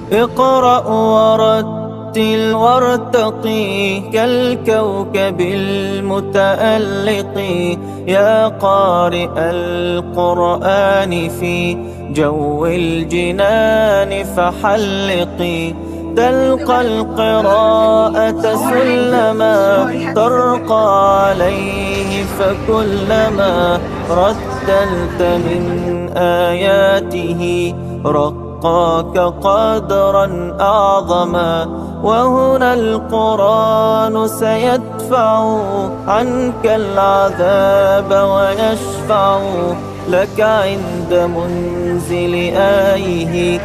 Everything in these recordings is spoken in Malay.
اقرأ ورتل وارتقي كالكوكب المتألق يا قارئ القرآن في جو الجنان فحلقي تلقى القراءة سلما ترقى عليه فكلما رتلت من آياته رقاك قدرا أعظما وهنا القرآن سيدفع عنك العذاب ويشفع لك عند منزل آيه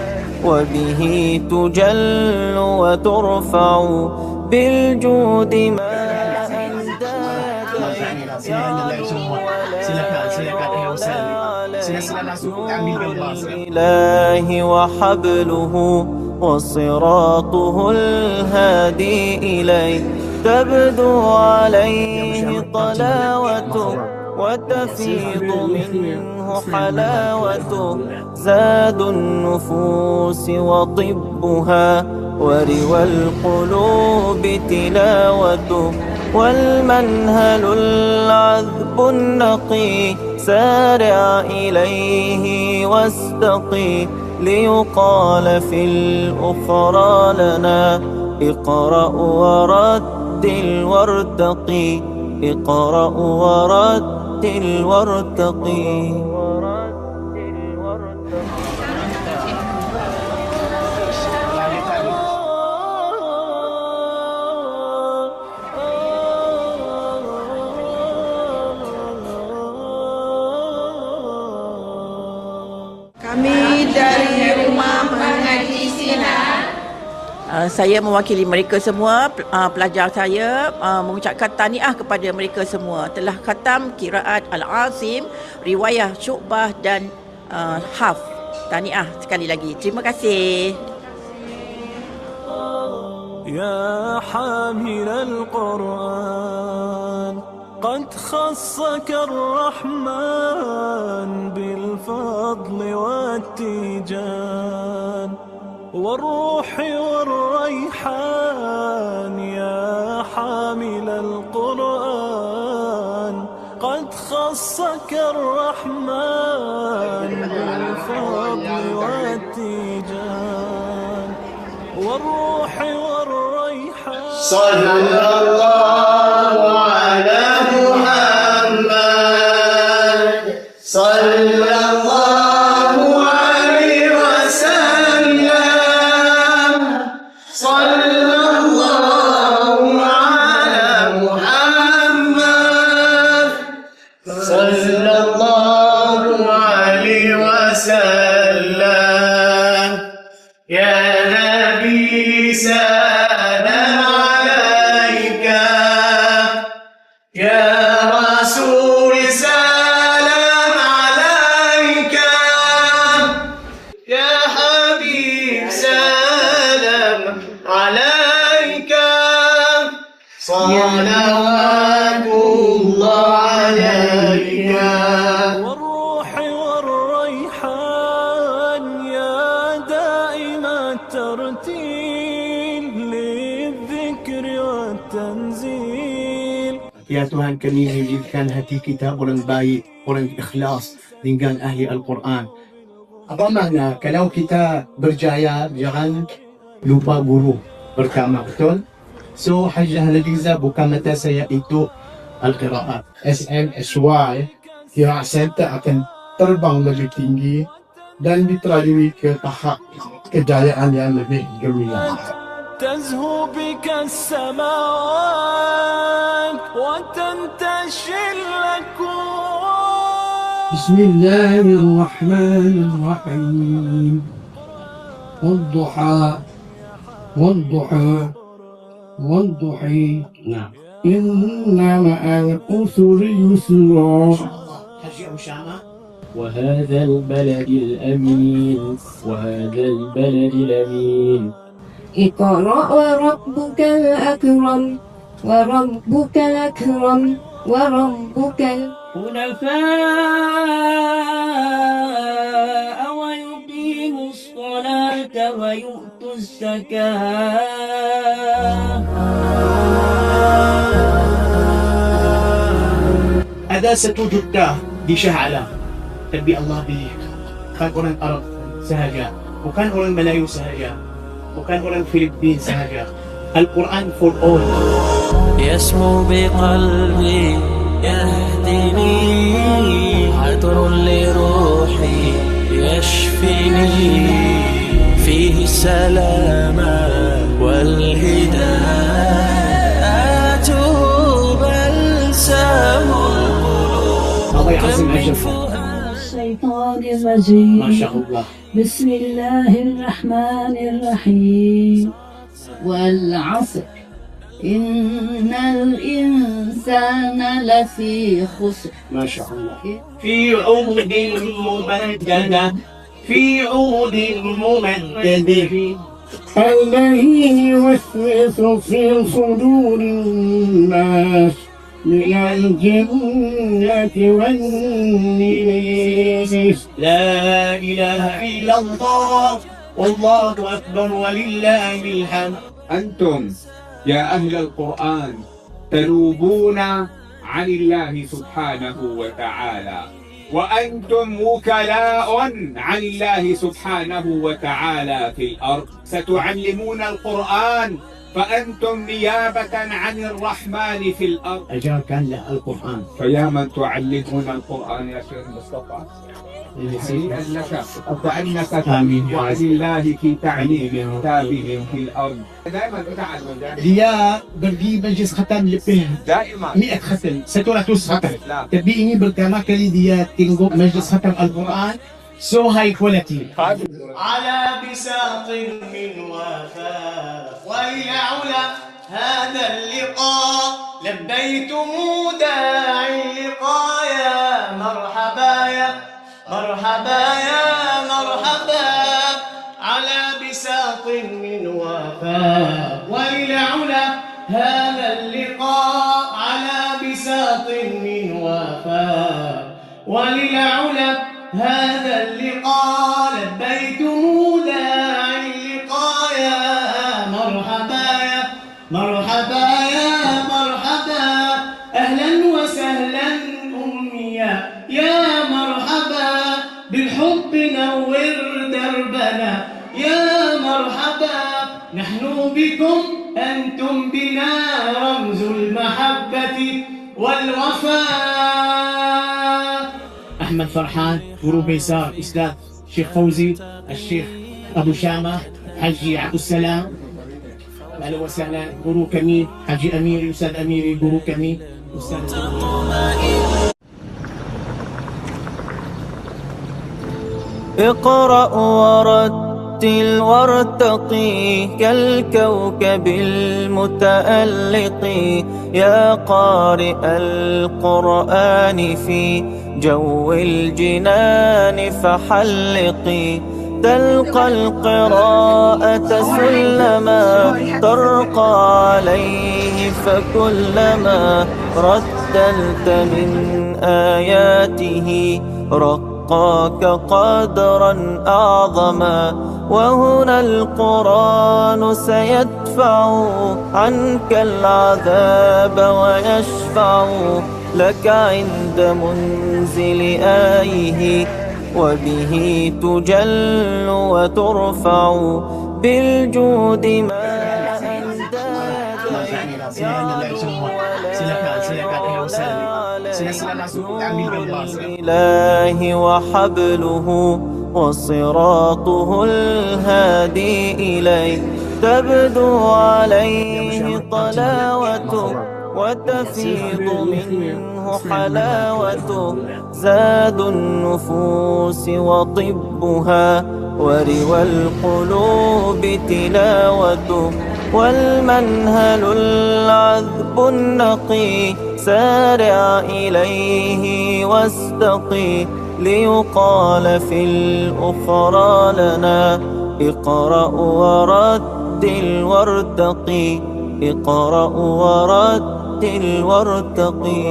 وبه تجل وترفع بالجود ما الإله وحبله وصراطه الهادي إليه تبدو عليه طلاوته وتفيض منه حلاوته زاد النفوس وطبها وروى القلوب تلاوته والمنهل العذب النقي سارع إليه واستقي ليقال في الأخرى لنا اقرأ ورتل وارتقي اقرأ ورتل وارتقي. Kami dari Rumah Mengaji Sinar. Saya mewakili mereka semua, pelajar saya, mengucapkan tahniah kepada mereka semua telah khatam qiraat Al-Asim, riwayah Syu'bah dan Hafs. Tahniah sekali lagi. Terima kasih. يا حامل القرآن قد خصك الرحمن بالفضل والتيجان والروح والريحان يا حامل القرآن قد خصك الرحمن بالفضل والتيجان والروح والريحان صلى الله على محمد صلى الله عليه وسلم صلى الله على محمد صلى الله عليه وسلم يا نبي سلام عليك يا رسول سلام عليك يا حبيب سلام عليك صلوات الله عليك والروح والريحان يا دائم الترتيل للذكر والتنزيل. Ya Tuhan, kami menjadikan hati kita orang baik, orang ikhlas dengan ahli Al-Quran. Apa makna kalau kita berjaya jangan lupa guru pertama, betul? So Hajjah Nadiza bukan mata saya itu Al-Qiraat. SMSY Qiraat Center akan terbang lebih tinggi dan diterajui ke tahap kejayaan yang lebih gemilang. تزهو بك السماوات وتنتشي الأكوان. بسم الله الرحمن الرحيم والضحى والضحى والضحى إن مع العسر يسرا وهذا البلد الأمين وهذا البلد الأمين اقرأ وربك الأكرم وربك الأكرم وربك حنفاء ويقيموا الصلاة ويؤتوا الزكاة. Ada satu juta di Shah Alam, tapi Allah pilih bukan orang Arab sahaja, bukan orang Melayu sahaja, bukan orang Filipin sahaja. Al-Quran for all. يسمو بقلبي يهدني عطر لروحي يشفيني فيه السلامة والهداية بلسم الله يعظم أجرك. الشيطان الرجيم. ما شاء الله. بسم الله الرحمن الرحيم. والعصر إن الإنسان لفي خسر. ما شاء الله. في عود ممددة، في عود ممددة. الذي يوسوس في صدور الناس من الجنة والناس. لا إله إلا الله والله أكبر ولله الحمد. أنتم يا أهل القرآن تنوبون عن الله سبحانه وتعالى، وأنتم وكلاء عن الله سبحانه وتعالى في الأرض. ستعلمون القرآن فأنتم نيابة عن الرحمن في الأرض. أجار كان له القرآن. فيا من تعلمون القرآن يا شيخ مصطفى، هنيئا لك وكأنك وعن الله في تعليم كتابه في الأرض. دائما أتعلم Dia pergi majlis khatam lebih دائما 100 khatam, 100 khatam. لا. Tapi ini pertama kali dia tengok majlis khatam Al-Quran so high quality. على بساط من وفاء وليعلى هذا اللقاء لبيتم داعي اللقاء يا مرحبا يا مرحبا يا مرحبا على بساط من وفاء وليعلى هذا اللقاء على بساط من وفاء وليعلى هذا اللقاء لبيتم داعي اللقاء يا مرحبا يا مرحبا يا مرحبا أهلا وسهلا أمية يا مرحبا بالحب نور دربنا يا مرحبا نحن بكم أنتم بنا رمز المحبة والوفاء. أحمد فرحان، غرو بيسار، أستاذ الشيخ فوزي، الشيخ أبو شامة، حجي عبد السلام، أهلا وسهلا. غرو كمين، حجي أميري، أستاذ أميري، غرو كمين، أستاذ اقرأ ورتل وارتقي كالكوكب المتألق يا قارئ القرآن في جو الجنان فحلقي تلقى القراءة سلما ترقى عليه فكلما رتلت من آياته رقاك قدرا أعظما وهنا القرآن سيدفع عنك العذاب ويشفع لك عند منزل آيه وبه تجل وترفع بالجود ما الإله وحبله وصراطه الهادي إليه تبدو عليه طلاوته وتفيض منه حلاوته زاد النفوس وطبها وروى القلوب تلاوته والمنهل العذب النقي سارع إليه واستقي ليقال في الأخرى لنا اقرأ ورتل وارتقي اقرأ ورتل ورتل وارتقي.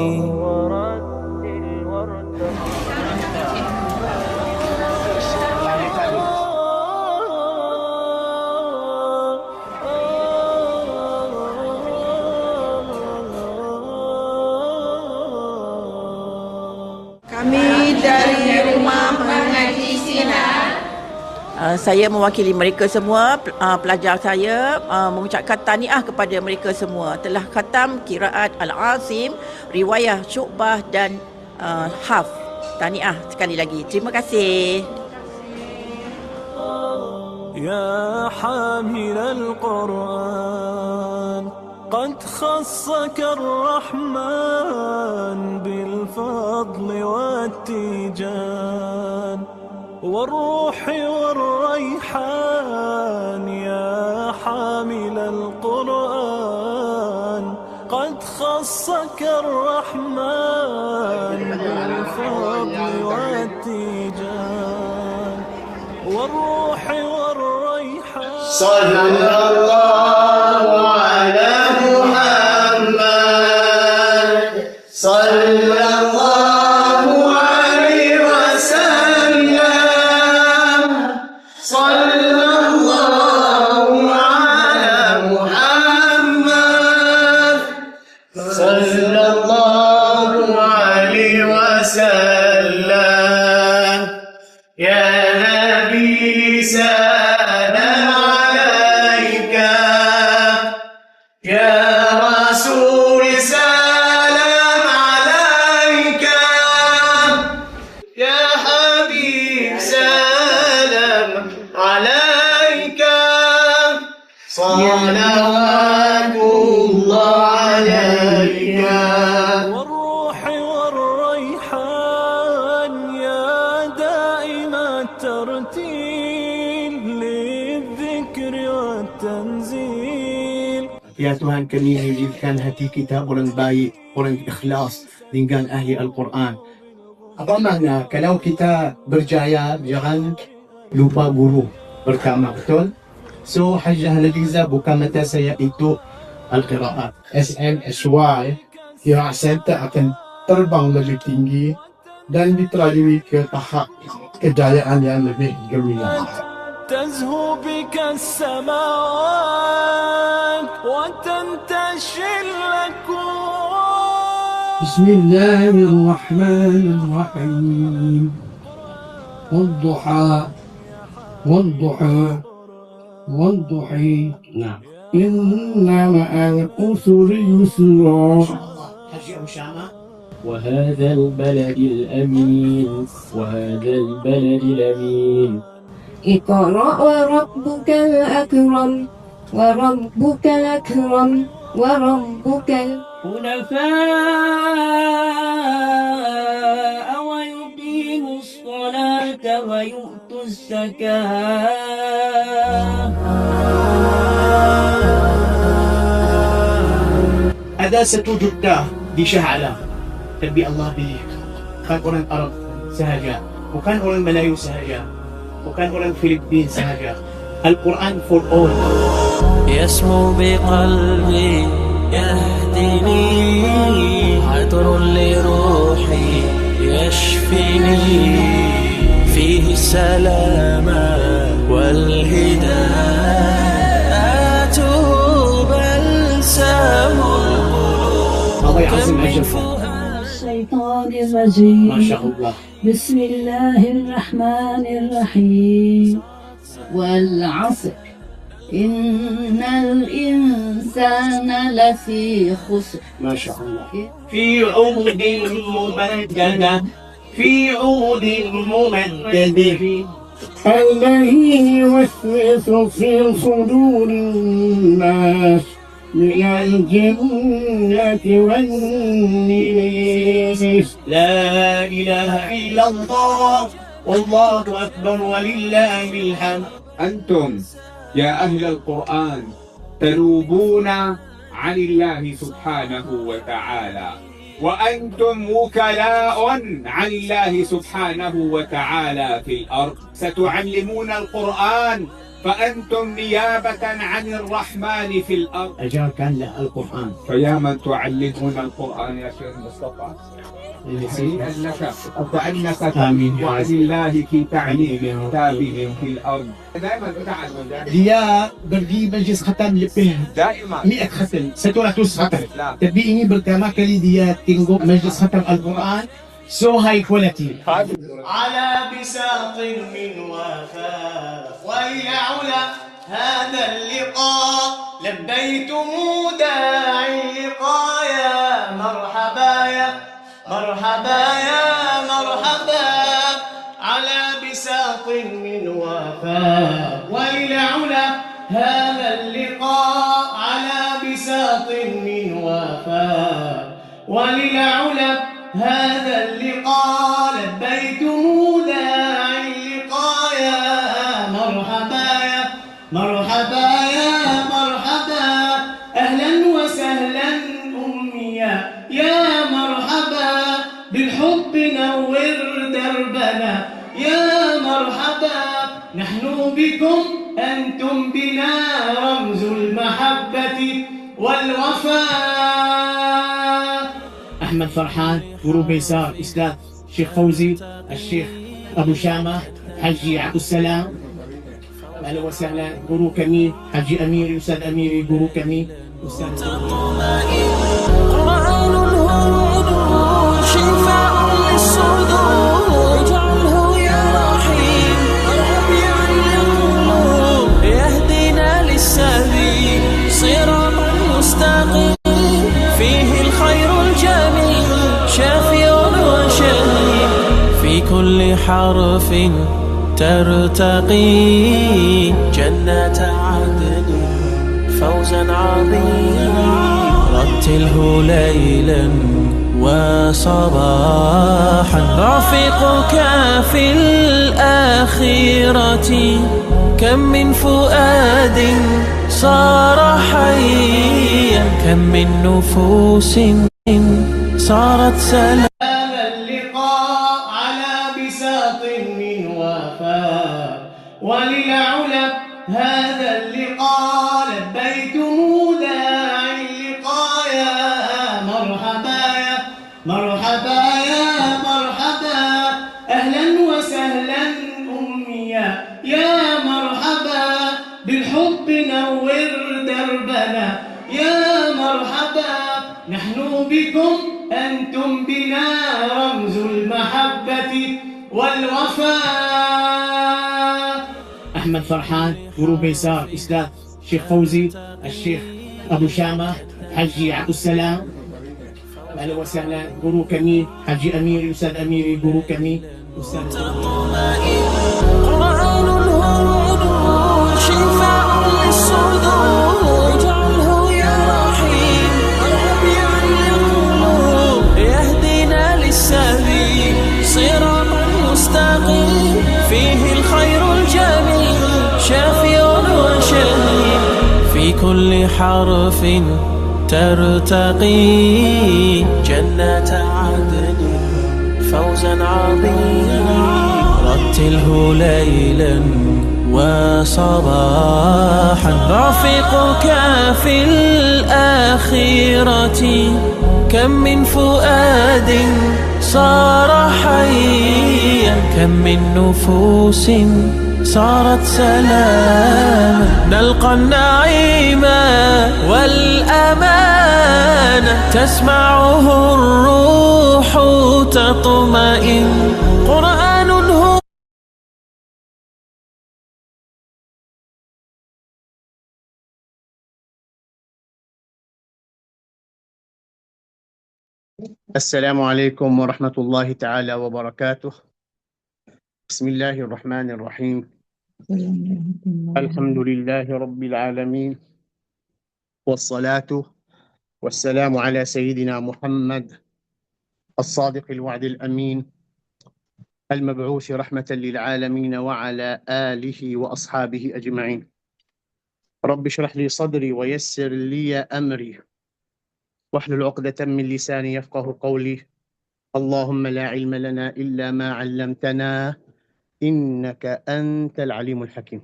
Kami dari Rumah Mengaji Sinar. Saya mewakili mereka semua, pelajar saya, mengucapkan tahniah kepada mereka semua telah khatam qiraat Al-Asim, riwayah Syu'bah dan Hafs. Tahniah sekali lagi. Terima kasih. يا حامل القرآن قد خصك الرحمن بالفضل والتيجان والروح والريحان. يا حامل القرآن قد خصك الرحمن بالفضل والتيجان والروح والريحان. صلى الله على محمد صلى الله عليه وسلم. صلى الله على محمد صلى الله عليه وسلم. يا نبي سلام عليك، يا رسول سلام عليك، يا حبيب سلام عليك. صلوات الله عليك. والروح والريحان يا دائم الترتيل للذكر والتنزيل. Ya Tuhan, kami menjadikan hati kita orang baik, orang ikhlas dengan ahli Al-Quran. Apa makna kalau kita berjaya jangan lupa guru pertama, betul? So Hajjah Nadiza bukan mata saya itu Al-Qiraat. SMSY Qiraat Center akan terbang lebih tinggi dan diterajui ke tahap kejayaan yang lebih gemilang. تزهو بك السماوات وتنتشي الأكوان. بسم الله الرحمن الرحيم. والضحى والضحى والضحى. Nah. إن مع العسر يسرا. Haji Usama. وهذا البلد الأمين وهذا البلد الأمين. اقرأ وربك الأكرم وربك الأكرم وربك حنفاء ويقيموا الصلاة ويؤتوا الزكاة. Ada satu juta di Shah Alam, tapi Allah pilih bukan orang Arab sahaja, bukan orang Melayu sahaja, bukan orang Filipin sahaja. Al-Quran for all. يسمو بقلبي يهدني عطر لروحي يشفيني فيه السلامة والهداية بلسم القلوب. الله يعظم أجرك. الشيطان الرجيم. ما شاء الله. بسم الله الرحمن الرحيم. والعصر إن الإنسان لفي خسر. ما شاء الله. في عود ممددة، في عود ممددة. الذي يوسوس في صدور الناس من الجنة والناس. لا إله إلا الله والله أكبر ولله الحمد. أنتم يا أهل القرآن تنوبون عن الله سبحانه وتعالى، وأنتم وكلاء عن الله سبحانه وتعالى في الأرض. ستعلمون القرآن فأنتم نيابة عن الرحمن في الأرض. أجاكان القرآن. فيا من تعلمون القرآن يا شيخ مصطفى، هنيئا لك وكأنك وعد الله في تعليم كتابه في الأرض. دائما أتعلم Dia pergi majlis khatam lebih دائما 100 khatam, 100 khatam. لا. Tapi ini pertama kali dia tengok majlis khatam Al-Quran so high quality. على بساط من وفاء وليعلى هذا اللقاء لبيتم داعي اللقاء يا مرحبا يا مرحبا يا مرحبا على بساط من وفاء وليعلى هذا اللقاء على بساط من وفاء وللعلى هذا اللقاء لبيتم داعي اللقاء يا مرحبا يا مرحبا يا مرحبا أهلا وسهلا أمي يا مرحبا بالحب نور دربنا يا مرحبا نحن بكم أنتم بنا رمز المحبة والوفاء. أحمد فرحان جروب يسار إسلام، الشيخ فوزي، الشيخ أبو شامة، حجي عبد السلام، أهلا وسهلا. جرو كمين حجي أميري، أستاذ أميري جرو كمين أستاذ قرآن هو شفاء للصدور اجعله يا رحيم ربيعا للقلوب يهدينا للسبيل صراطا مستقيم فيه الخير الجميل شافي وشهيد في كل حرف ترتقي جنة عدن فوزا عظيما رتله ليلا وصباحا رفيقك في الآخرة كم من فؤاد صار حيا كم من نفوس صارت سلام. هذا اللقاء على بساط من وفاء وللعلى هذا اللقاء لبيتم داعي اللقاء يا مرحبا يا مرحبا يا مرحبا أهلا وسهلا أمي يا مرحبا بالحب نور دربنا يا مرحبا نحن بكم أنتم بنا رمز المحبة والوفاء. أحمد فرحان جروب يسار إسلام، الشيخ فوزي، الشيخ أبو شامة، حجي عبد السلام، أهلا وسهلا. جرو كمين حجي أميري، أستاذ أميري جرو كمين أستاذ قرآن هو شفاء للصدور اجعله يا رحيم ربيعا للقلوب يهدينا للسبيل صراطا مستقيم فيه الخير الجميل شافي وشهيد في كل حرف ترتقي جنة عدن فوزا عظيما رتله ليلا وصباحا رفيقك في الآخرة كم من فؤاد صار حيا كم من نفوس صارت سلاما نلقى النعيم والأمان تسمعه الروح تطمئن قرآن هو السلام عليكم ورحمة الله تعالى وبركاته. بسم الله الرحمن الرحيم. الحمد لله رب العالمين والصلاة والسلام على سيدنا محمد الصادق الوعد الأمين المبعوث رحمة للعالمين وعلى آله وأصحابه أجمعين. رب اشرح لي صدري ويسر لي أمري واحلل عقدة من لساني يفقه قولي. اللهم لا علم لنا إلا ما علمتنا إنك أنت العليم الحكيم.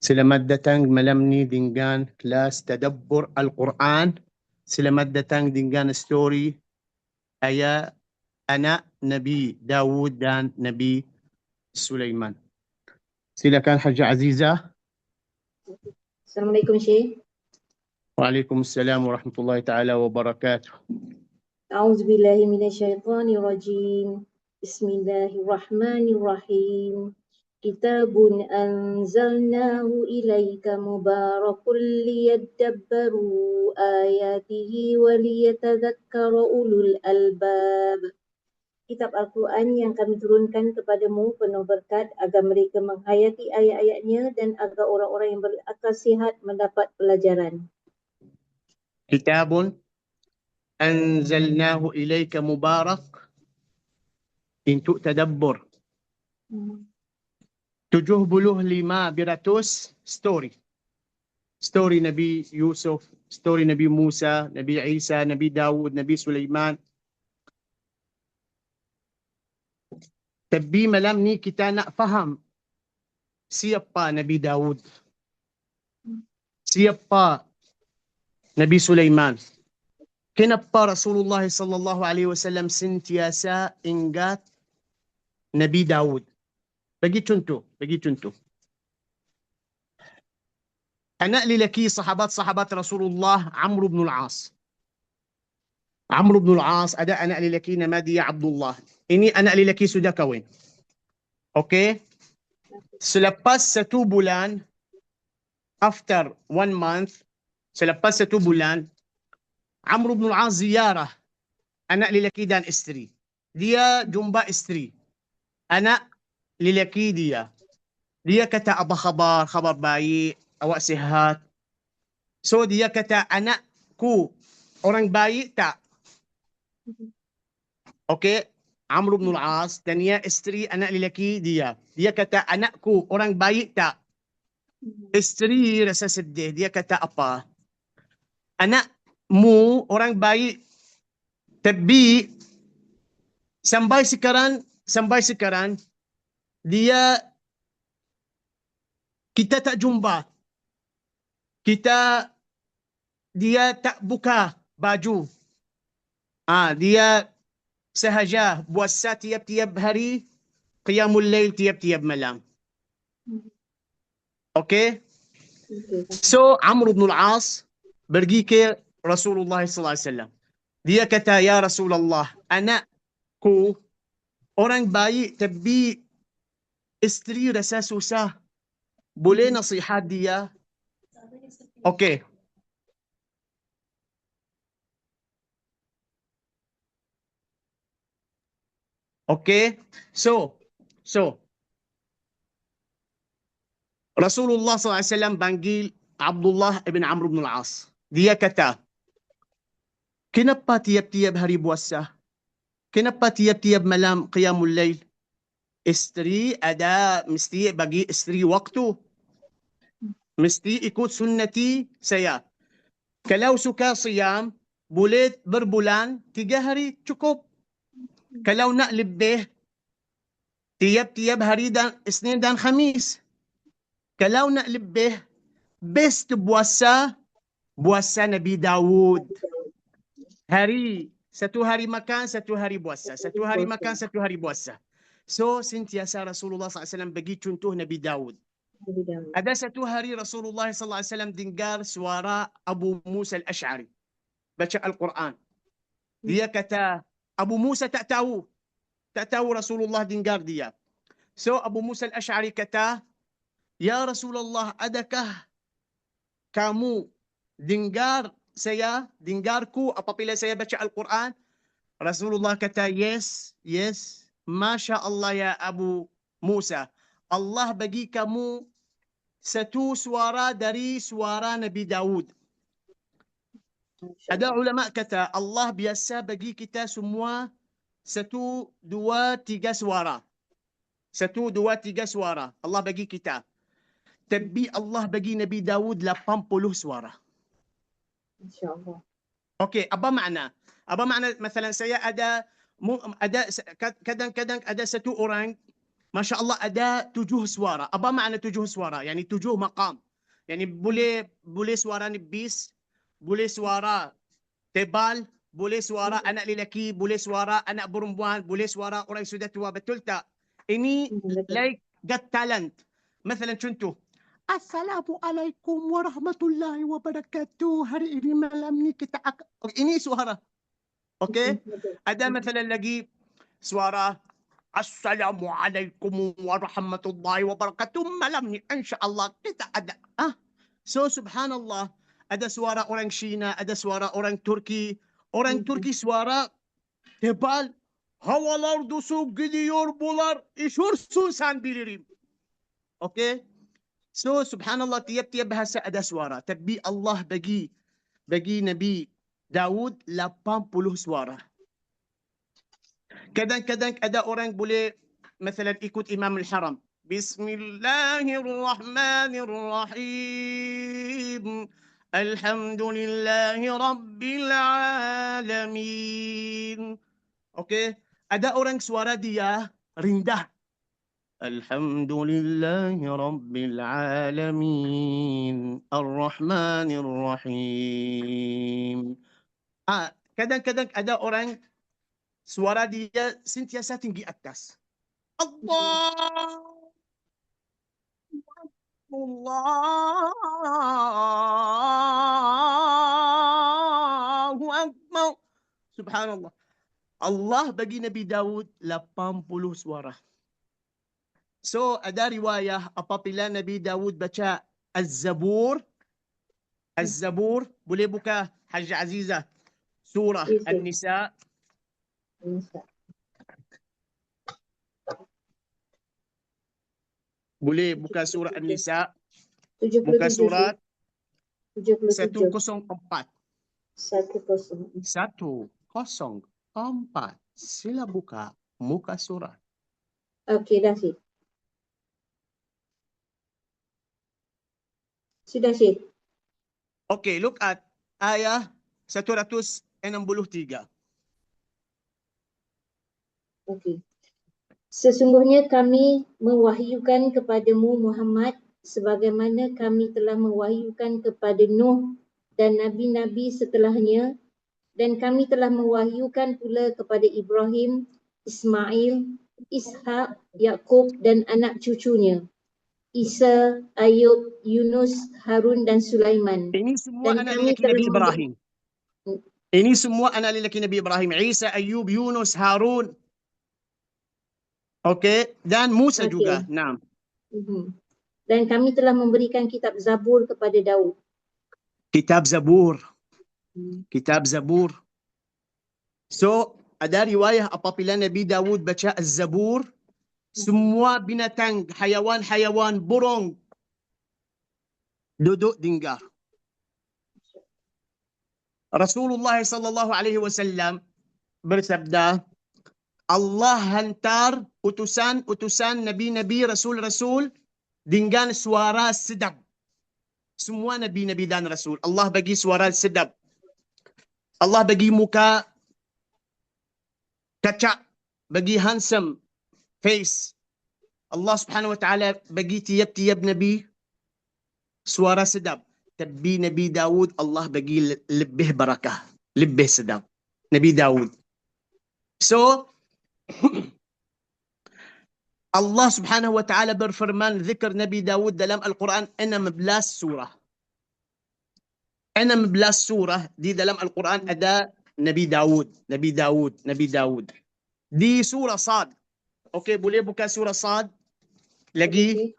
Selamat datang malam ni dengan kelas Tadabbur Al-Quran. Selamat datang dengan story ayat anak Nabi Dawud dan Nabi Sulaiman. Silakan Haji Azizah. Assalamualaikum Syekh. Waalaikumsalam warahmatullahi taala wabarakatuh. A'udzubillahi minasyaitonirrajim. Bismillahirrahmanirrahim. Kitabun anzalnahu ilaika mubarakun liyadabbaru ayatihi wa liyatadhakkara ulul albab. Kitab Al-Quran yang kami turunkan kepadamu penuh berkat agar mereka menghayati ayat-ayatnya dan agar orang-orang yang berakal sihat mendapat pelajaran. Kitabun anzalnahu ilaika mubarak untuk tadabbur. 75% story. Story Nabi Yusuf, story Nabi Musa, Nabi Isa, Nabi Dawud, Nabi Sulaiman. Tapi malam ni kita nak faham siapa Nabi Dawud, siapa Nabi Sulaiman. Kenapa Rasulullah sallallahu alaihi wasallam sentiasa ingat Nabi Dawud? Bagi contoh. Anak lelaki sahabat-sahabat Rasulullah Amr bin al-As. Amr bin al-As ada anak lelaki nama dia Abdullah. Ini anak lelaki sudah kahwin. Okey. Selepas 1 bulan, after 1 month, selepas 1 bulan, Amr bin al-As ziarah anak lelaki dan isteri. Dia jumpa isteri. Anak lelaki dia. Dia kata, apa khabar? Khabar baik. Awak sihat? So dia kata, anakku orang baik tak? Okey. Amr bin al-As dan dia isteri anak lelaki dia. Dia kata, anakku orang baik tak? Isteri rasa sedih. Dia kata apa? Anakmu orang baik. Tapi sampai sekarang kita tak jumpa. Dia tak buka baju. Dia sahaja puasa tiap-tiap hari, qiyamul lail tiap-tiap malam. Okay? So Amr bin al-As pergi ke Rasulullah sallallahu alaihi wasallam. Dia kata, ya Rasulullah, anakku orang baik tapi isteri rasa susah. Boleh nasihat dia? Okey. Okey. So Rasulullah SAW panggil Abdullah ibn Amr ibn al-As. Dia kata, kenapa tiap-tiap hari puasa? Kenapa tiap-tiap malam qiyamul lail? Isteri ada, mesti bagi isteri waktu. Mesti ikut sunnati saya. Kalau suka siyam, boleh berbulan 3 hari cukup. Kalau nak lebih, tiap-tiap hari dan Isnin dan Khamis. Kalau nak lebih, best puasa Nabi Dawud. Satu hari makan, satu hari puasa. Satu hari makan, satu hari puasa. So, sentiasa Rasulullah SAW bagi contoh Nabi Dawud. Ada satu hari Rasulullah SAW dengar suara Abu Musa al-Ash'ari baca Al-Quran. Dia kata, Abu Musa tak tahu Rasulullah dengar dia. So, Abu Musa al-Ash'ari kata, ya Rasulullah, adakah kamu dengarku apabila saya baca Al-Quran? Rasulullah kata, yes. Masya Allah ya Abu Musa. Allah bagi kamu satu suara dari suara Nabi Dawud. Ada ulama kata, Allah biasa bagi kita semua 1, 2, 3 suara. 1, 2, 3 suara. Allah bagi kita. Tapi Allah bagi Nabi Dawud 80 suara. InsyaAllah. Okey, apa makna? Apa makna, misalnya saya ada kadang-kadang ada satu orang Masya Allah ada 7 suara. Apa makna 7 suara? Yani 7 maqam. Yani boleh suara nipis, boleh suara tebal, boleh suara anak lelaki, boleh suara anak perempuan, boleh suara orang sudah tua. Betul tak? Ini like got talent. مثلا contoh. Assalamualaikum warahmatullahi wabarakatuh. Hari ini malam ni kita akan... Ini suara. Okay? Ada مثلا lagi suara Assalamualaikum warahmatullahi wabarakatuh. Malam ni insyaAllah kita ada. So subhanallah. Ada suara orang Cina, ada suara orang Turki. Orang Turki suara tebal. Havalar dusu gidiyor bular. İşursun sen bilirim. Okay? So subhanallah tiap-tiap bahasa ada suara. Tapi Allah bagi Nabi Daud 80 suara. Kadang-kadang ada orang boleh مثلا ikut Imam Al-Haram. Bismillahirrahmanirrahim. Alhamdulillahi Rabbil Alamin. Okay? Ada orang suara dia rendah. Alhamdulillahi Rabbil Alamin. Ar-Rahmanir-Rahim. Kadang-kadang ada orang suara dia sentiasa tinggi atas. Allahu Akbar. Subhanallah. Allah bagi Nabi Daud 80 suara. So ada riwayah apabila Nabi Daud baca Az-Zabur, boleh buka Hajj Azizah surah An-Nisa. Boleh buka surah An-Nisa. Buka surat 104. 104. Sila buka muka surat. Okey, dah Syed. Sudah Syed. Okay, look at ayah 163. Okey. Sesungguhnya kami mewahyukan kepadamu Muhammad sebagaimana kami telah mewahyukan kepada Nuh dan nabi-nabi setelahnya, dan kami telah mewahyukan pula kepada Ibrahim, Ismail, Ishak, Yakub dan anak cucunya, Isa, Ayub, Yunus, Harun dan Sulaiman. Ini semua Dan anak kami lelaki Nabi Ibrahim. Ini semua anak lelaki Nabi Ibrahim. Isa, Ayub, Yunus, Harun. Okay. Dan Musa juga. Naam. Dan kami telah memberikan kitab Zabur kepada Daud. Kitab Zabur. Kitab Zabur. So, ada riwayah apabila Nabi Daud baca Az-Zabur, semua binatang, hayawan-hayawan, burung duduk dengar. Rasulullah sallallahu alaihi wasallam bersabda, Allah hantar utusan nabi-nabi, rasul-rasul dengan suara sedap. Semua nabi-nabi dan rasul Allah bagi suara sedap. Allah bagi muka kacak, bagi handsome face. Allah Subhanahu wa taala bagi tiap-tiap nabi suara sedap. Tapi Nabi Daud Allah bagi lebih barakah, lebih sedap. Nabi Daud. So Allah Subhanahu wa taala berfirman zikr Nabi Daud dalam Al-Quran 16 surah. 16 surah di dalam Al-Quran ada Nabi Daud, Nabi Daud, Nabi Daud. Di surah Sad. Okey, boleh buka surah Sad lagi?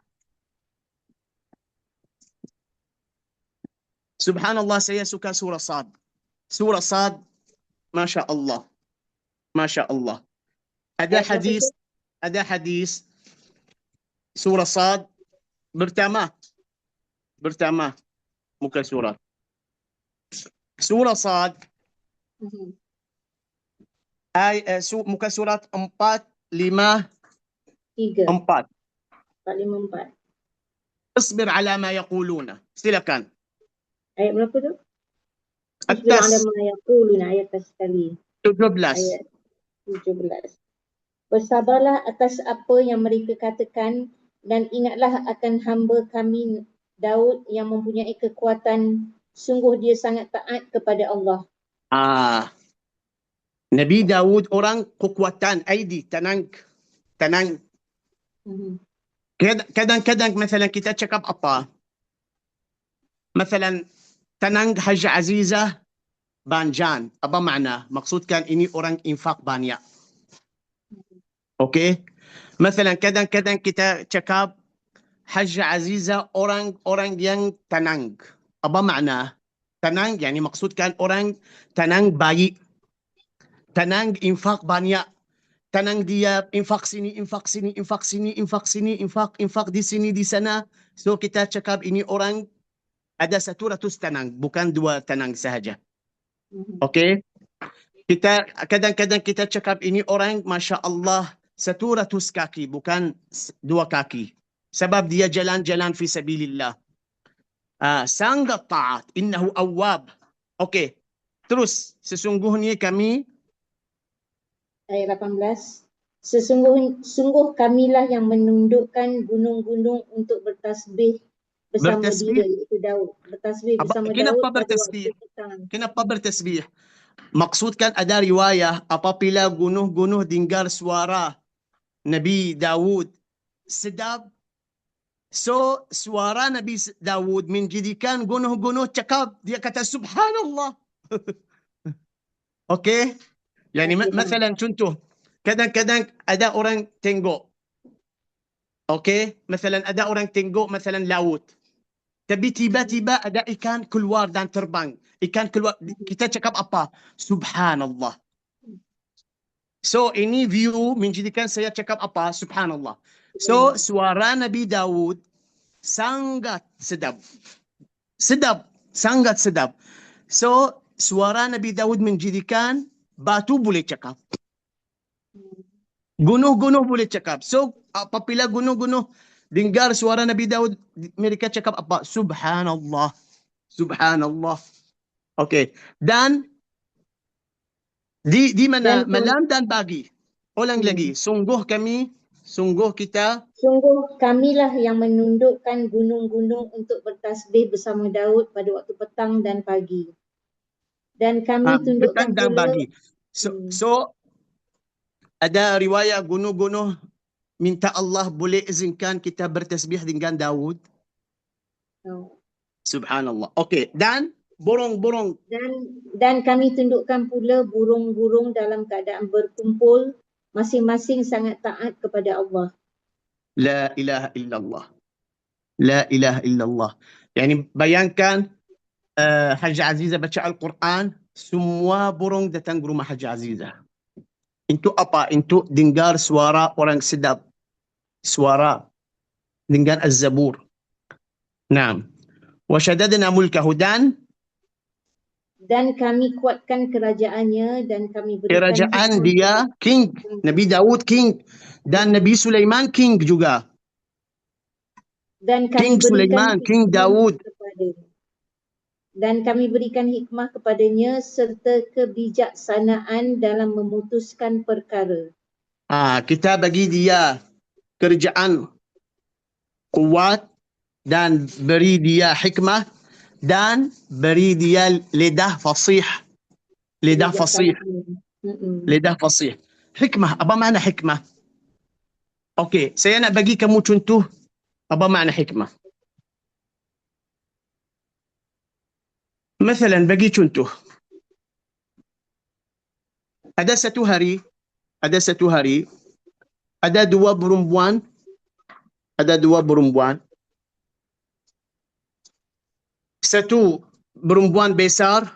Subhanallah, saya suka surah Sad. Surah Sad, Masya Allah. Masya Allah. Ada hadis surah Sad pertama muka surah. Surah Sad muka surat 454. اصبر على ما يقولون. Silakan. Ayat berapa tu? Atas. Ala ma yaqulun, ayat sekali. 17. Ayat 17. Bersabarlah atas apa yang mereka katakan dan ingatlah akan hamba kami Daud yang mempunyai kekuatan. Sungguh dia sangat taat kepada Allah. Nabi Daud orang kekuatan, aidi, tenang. Kadang-kadang مثلا kita cakap apa? مثلا tenang Haja Azizah Banjan. Apa makna? Maksudkan ini orang infak banyak. Okey? مثلا kadang-kadang kita cakap Haja Azizah orang yang tenang. Apa makna? Tenang yani maksudkan orang tenang baik. Tenang infak banyak. Tenang dia infak sini, infak sini, infak sini, infak sini, infak di sini, di sana. So kita cakap ini orang ada 100 tenang, bukan 2 tenang sahaja. Okey? Kita kadang-kadang kita cakap ini orang Masya Allah 100 kaki, bukan 2 kaki. Sebab dia jalan-jalan fi sabilillah. Sangat taat. Innahu awwab. Okey. Terus, sesungguhnya kami Ayat 18. Sungguh kamilah yang menundukkan gunung-gunung untuk bertasbih bersama dia, iaitu Daud. Bertasbih bersama Daud. Kenapa bertasbih? Kenapa bertasbih? Maksudkan ada riwayah apabila gunung-gunung dengar suara Nabi Daud sedap. So suara Nabi Daud menjadikan gunung-gunung cakap. Dia kata subhanallah. Okey? Yani مثلا contoh, kadang-kadang ada orang tengok. Okey? مثلا ada orang tengok مثلا laut. Tapi tiba-tiba ada ikan keluar dan terbang. Ikan keluar, kita cakap apa? Subhanallah. So ini view menjadikan saya cakap apa? Subhanallah. So suara Nabi Daud sangat sedap. Sangat sedap. So suara Nabi Daud menjadikan batu boleh cakap. Gunung-gunung boleh cakap. So apabila gunung-gunung dengar suara Nabi Daud, mereka cakap apa? Subhanallah. Subhanallah. Okey. Dan di mana? Malam dan pagi. Ulang lagi. Sungguh kamilah yang menundukkan gunung-gunung untuk bertasbih bersama Daud pada waktu petang dan pagi. Dan kami tundukkan petang dan pula pagi. So ada riwayat gunung-gunung minta Allah boleh izinkan kita bertasbih dengan Daud. Subhanallah. Okey, dan burung-burung. Dan kami tundukkan pula burung-burung dalam keadaan berkumpul, masing-masing sangat taat kepada Allah. La ilaha illallah. La ilaha illallah. Yani bayangkan Haja Azizah baca Al-Quran, semua burung datang ke rumah Haja Azizah. Untuk apa? Untuk dengar suara orang sedap. Suara. Dengar Az-Zabur. Naam. Wa syadadna mulkahu dan kami kuatkan kerajaannya dan kami berikan kerajaan dia king. Nabi Daud king dan Nabi Sulaiman king juga. Dan King kami Sulaiman, King Daud. Dan kami berikan hikmah kepadanya serta kebijaksanaan dalam memutuskan perkara. Kita bagi dia kerjaan kuat dan beri dia hikmah dan beri dia lidah fasih. Lidah fasih. Lidah fasih. Hikmah. Apa makna hikmah? Okey, saya nak bagi kamu contoh apa makna hikmah. مثلا bagi contoh. Ada satu hari ada dua perempuan satu perempuan besar,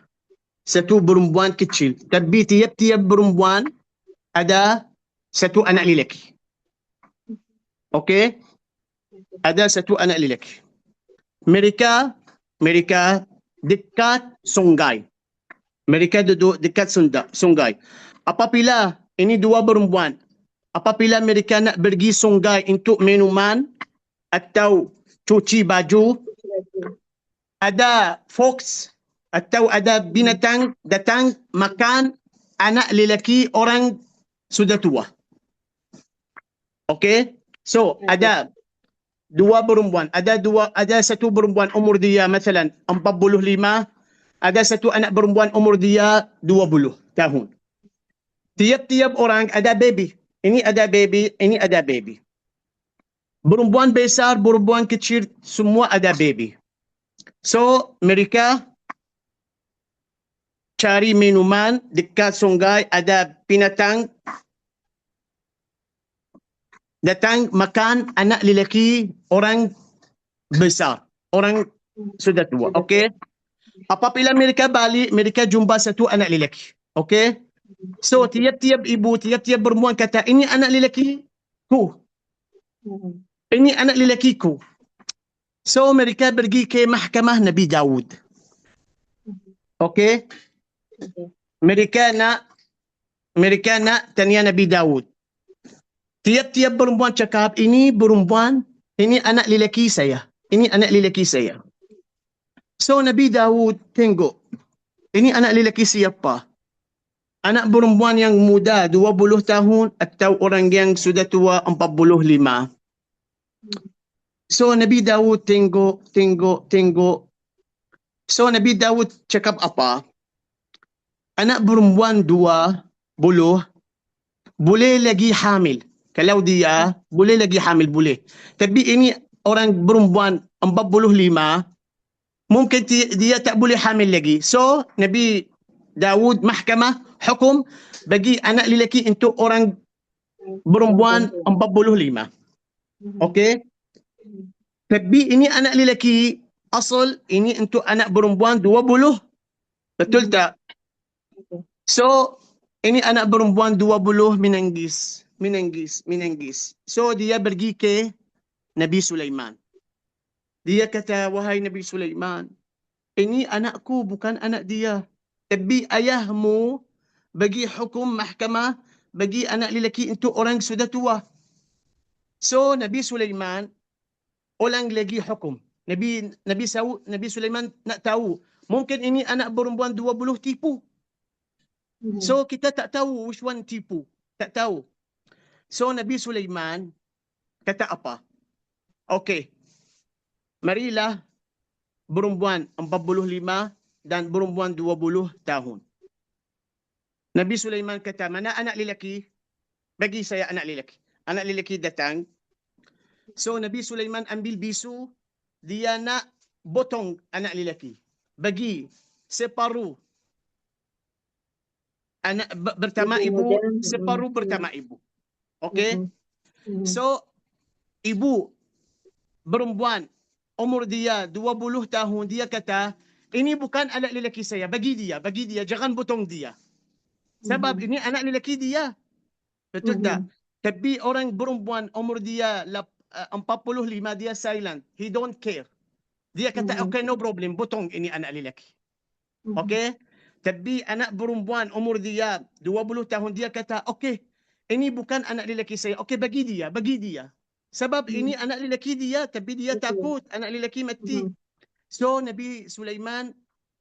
satu perempuan kecil. Tapi tiap-tiap perempuan ada satu anak lelaki. Okey? Ada satu anak lelaki. Mereka dekat sungai. Mereka duduk dekat sungai. Apabila ini dua perempuan, apabila mereka nak pergi sungai untuk minuman atau cuci baju, ada fox atau ada binatang datang makan anak lelaki orang sudah tua. Okey? So, ada dua perempuan, ada satu perempuan umur dia masalan 45, ada satu anak perempuan umur dia 20 tahun. Tiap-tiap orang ada baby. Ini ada baby, ini ada baby. Perempuan besar, perempuan kecil, semua ada baby. So, mereka cari minuman dekat sungai, ada binatang datang makan anak lelaki orang besar, orang sudah tua. Okey? Apabila mereka balik, mereka jumpa satu anak lelaki. Okey? So, tiap-tiap ibu, tiap-tiap perempuan kata, ini anak lelaki ku. Ini anak lelaki ku. So, mereka pergi ke mahkamah Nabi Daud. Okey? Mereka nak tanya Nabi Daud. Tiap-tiap perempuan cakap, ini perempuan, ini anak lelaki saya. Ini anak lelaki saya. So, Nabi Daud tengok, ini anak lelaki siapa? Anak perempuan yang muda 20 tahun atau orang yang sudah tua 45. So Nabi Daud tengok. So Nabi Daud cakap apa? Anak perempuan 20 boleh lagi hamil. Kalau dia boleh lagi hamil, boleh. Tapi ini orang perempuan 45, mungkin dia tak boleh hamil lagi. So Nabi Daud mahkamah hukum bagi anak lelaki untuk orang perempuan 45. Okey? Tapi ini anak lelaki asal ini untuk anak perempuan 20. Betul tak? So, ini anak perempuan 20 menangis. So, dia pergi ke Nabi Sulaiman. Dia kata, wahai Nabi Sulaiman, ini anakku bukan anak dia. Tapi ayahmu bagi hukum mahkamah bagi anak lelaki untuk orang sudah tua. So Nabi Sulaiman ulang lagi hukum. Nabi Sulaiman nak tahu, mungkin ini anak perempuan 20 tipu. So kita tak tahu which one tipu. Tak tahu. So Nabi Sulaiman kata apa? Okey. Marilah perempuan 45 dan perempuan 20 tahun. Nabi Sulaiman kata, mana anak lelaki? Bagi saya anak lelaki. Anak lelaki datang. So Nabi Sulaiman ambil bisu, dia nak potong anak lelaki. Bagi separuh anak bertama ibu, separuh bertama ibu. Okey? So ibu perempuan umur dia 20 tahun, dia kata, ini bukan anak lelaki saya, bagi dia, jangan potong dia. Sebab ini anak lelaki dia. Betul tak? Tapi orang perempuan umur dia 45, dia silent. He don't care. Dia kata, okay, no problem, potong ini anak lelaki. Okay? Tapi anak perempuan umur dia 20 tahun, dia kata, okay, ini bukan anak lelaki saya. Okay, bagi dia. Sebab ini anak lelaki dia, tapi dia takut anak lelaki mati. So, Nabi Sulaiman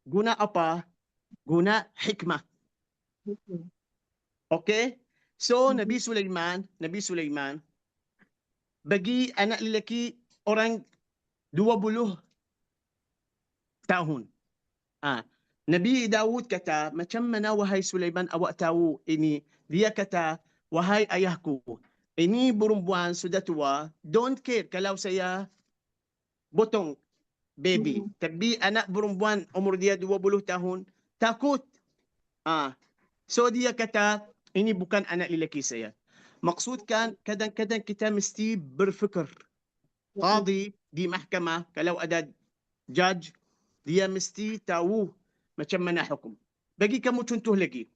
guna apa? Guna hikmah. Okay? So, Nabi Sulaiman bagi anak lelaki orang 20 tahun. Nabi Daud kata, macam mana wahai Sulaiman awak tahu ini? Dia kata, wahai ayahku, ini perempuan sudah tua, don't care kalau saya potong baby. Tapi anak perempuan umur dia 20 tahun, takut. So dia kata, ini bukan anak lelaki saya. Maksudkan, kadang-kadang kita mesti berfikir. Qadi di mahkamah, kalau ada judge, dia mesti tahu macam mana hukum. Bagi kamu contoh lagi.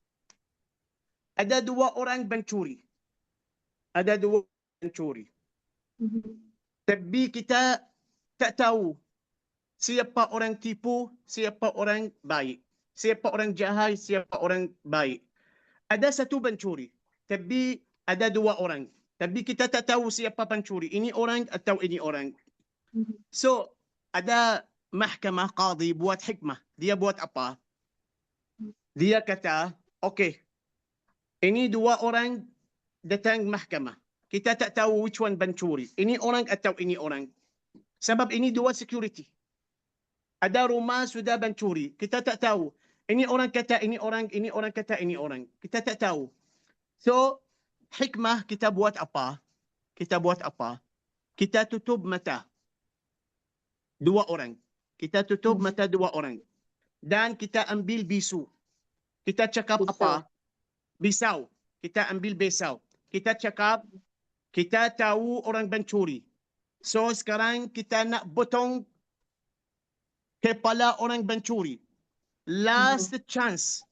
Ada dua orang pencuri. Tapi kita tak tahu siapa orang tipu, siapa orang baik. Siapa orang jahat, siapa orang baik. Ada satu pencuri, tapi ada dua orang. Tapi kita tak tahu siapa pencuri. Ini orang atau ini orang. So, ada mahkamah qadi buat hikmah. Dia buat apa? Dia kata, okay, ini dua orang datang mahkamah. kita tak tahu which one pencuri. Ini orang atau ini orang. Sebab ini dua security. Ada rumah sudah pencuri. Kita tak tahu. Ini orang kata ini orang, ini orang kata ini orang. Kita tak tahu. So, hikmah kita buat apa? Kita buat apa? Kita tutup mata dua orang. Kita tutup mata dua orang. Dan kita ambil bisu. Kita cakap apa? Bisau. Kita ambil besau. Kita cakap, kita tahu orang pencuri. So sekarang kita nak potong kepala orang pencuri. Last chance.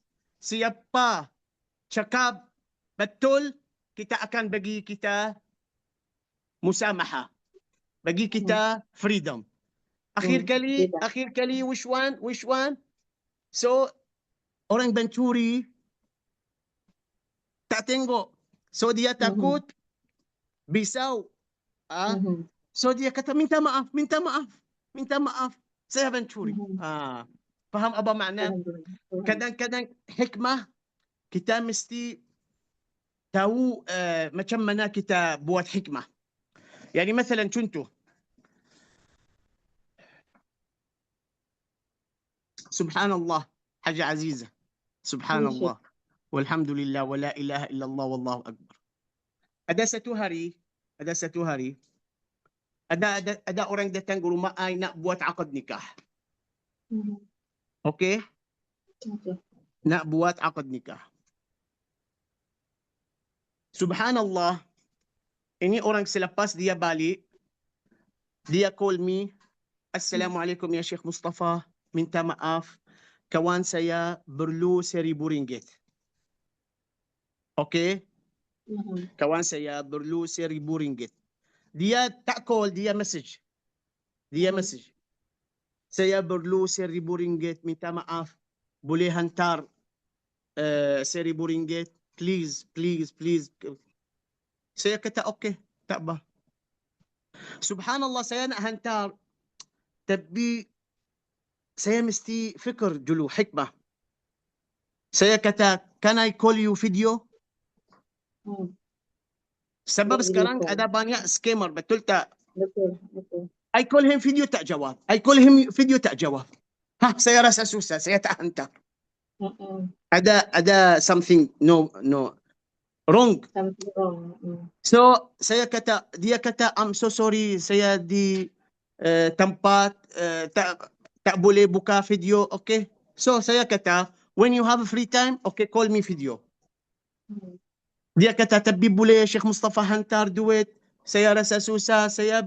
Siapa cakap betul, kita akan bagi kita musamaha. Bagi kita freedom. Akhir kali which one? So orang pencuri tak tengok. So dia takut bisau. So dia kata minta maaf. Saya pencuri. Faham apa makna? Kadang-kadang hikmah kita mesti tahu macam mana kita buat hikmah. Yani مثلا contoh. Subhanallah, Haji Aziza. Subhanallah. Walhamdulillah wa la ilaha illallah wallahu akbar. Ada satu hari ada orang datang ke rumah ai nak buat akad nikah. Okey? Nak buat akad nikah. Subhanallah. Ini orang selepas dia balik, dia call me, Assalamualaikum ya Syekh Mustafa, minta maaf, kawan saya perlu RM1,000. Okey? Kawan saya perlu RM1,000. Dia tak call, dia message. Saya perlu RM1,000, minta maaf, boleh hantar RM1,000, please. Saya kata okey, tak apa. Subhanallah, saya nak hantar, tapi saya mesti fikir dulu hikmah. Saya kata, can I call you video? Sebab sekarang ada banyak scammer, betul tak? Betul. I call him video tak jawab. Saya rasa susah, saya tak hantar. Ada something no wrong. So dia kata I'm so sorry, saya di tempat tak boleh buka video. Okay, so saya kata when you have free time, okay, call me video. Dia kata tapi boleh Syekh Mustafa hantar duit, saya rasa susah, saya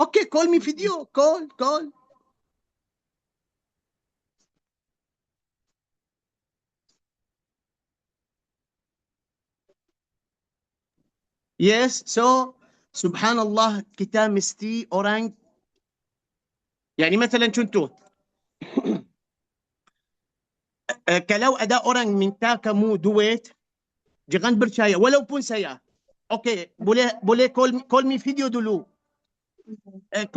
okay, call me video, call. Yes, so subhanallah kita mesti orang, yani مثلا contoh, kalau ada orang minta kamu duit, jangan percaya walaupun saya. Okay, boleh call me video dulu.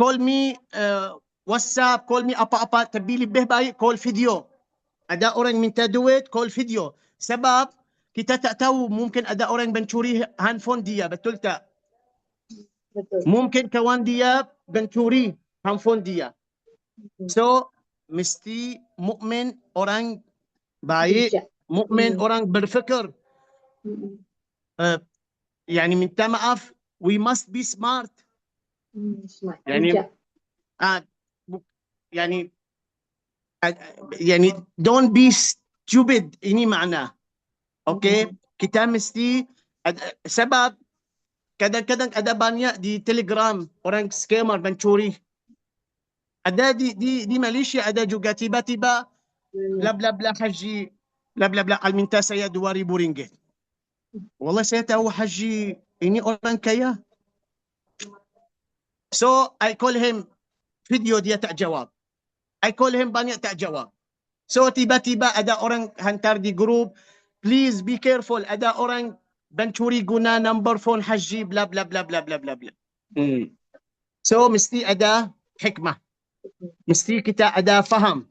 Call me WhatsApp, call me apa-apa, tapi lebih baik call video. Ada orang minta duit, call video. Sebab kita tak tahu, mungkin ada orang mencuri handphone dia, betul tak? Betul. Mungkin kawan dia mencuri handphone dia. So, mesti mukmin orang baik, mukmin orang berfikir. Yani minta maaf, we must be smart. Yani don't be stupid, ini makna. Okay, kita mesti sebab kadang-kadang ada banyak di Telegram orang scammer mencuri. Ada di Malaysia ada juga tiba-tiba bla bla bla haji, bla bla bla al minta saya RM2,000. Wallah saya tahu haji ini orang kaya. So I call him video, dia tak jawab. I call him banyak tak jawab. So tiba-tiba ada orang hantar di grup, please be careful, ada orang mencuri guna number phone haji bla bla bla bla bla bla bla. So mesti ada hikmah. Mesti kita ada faham.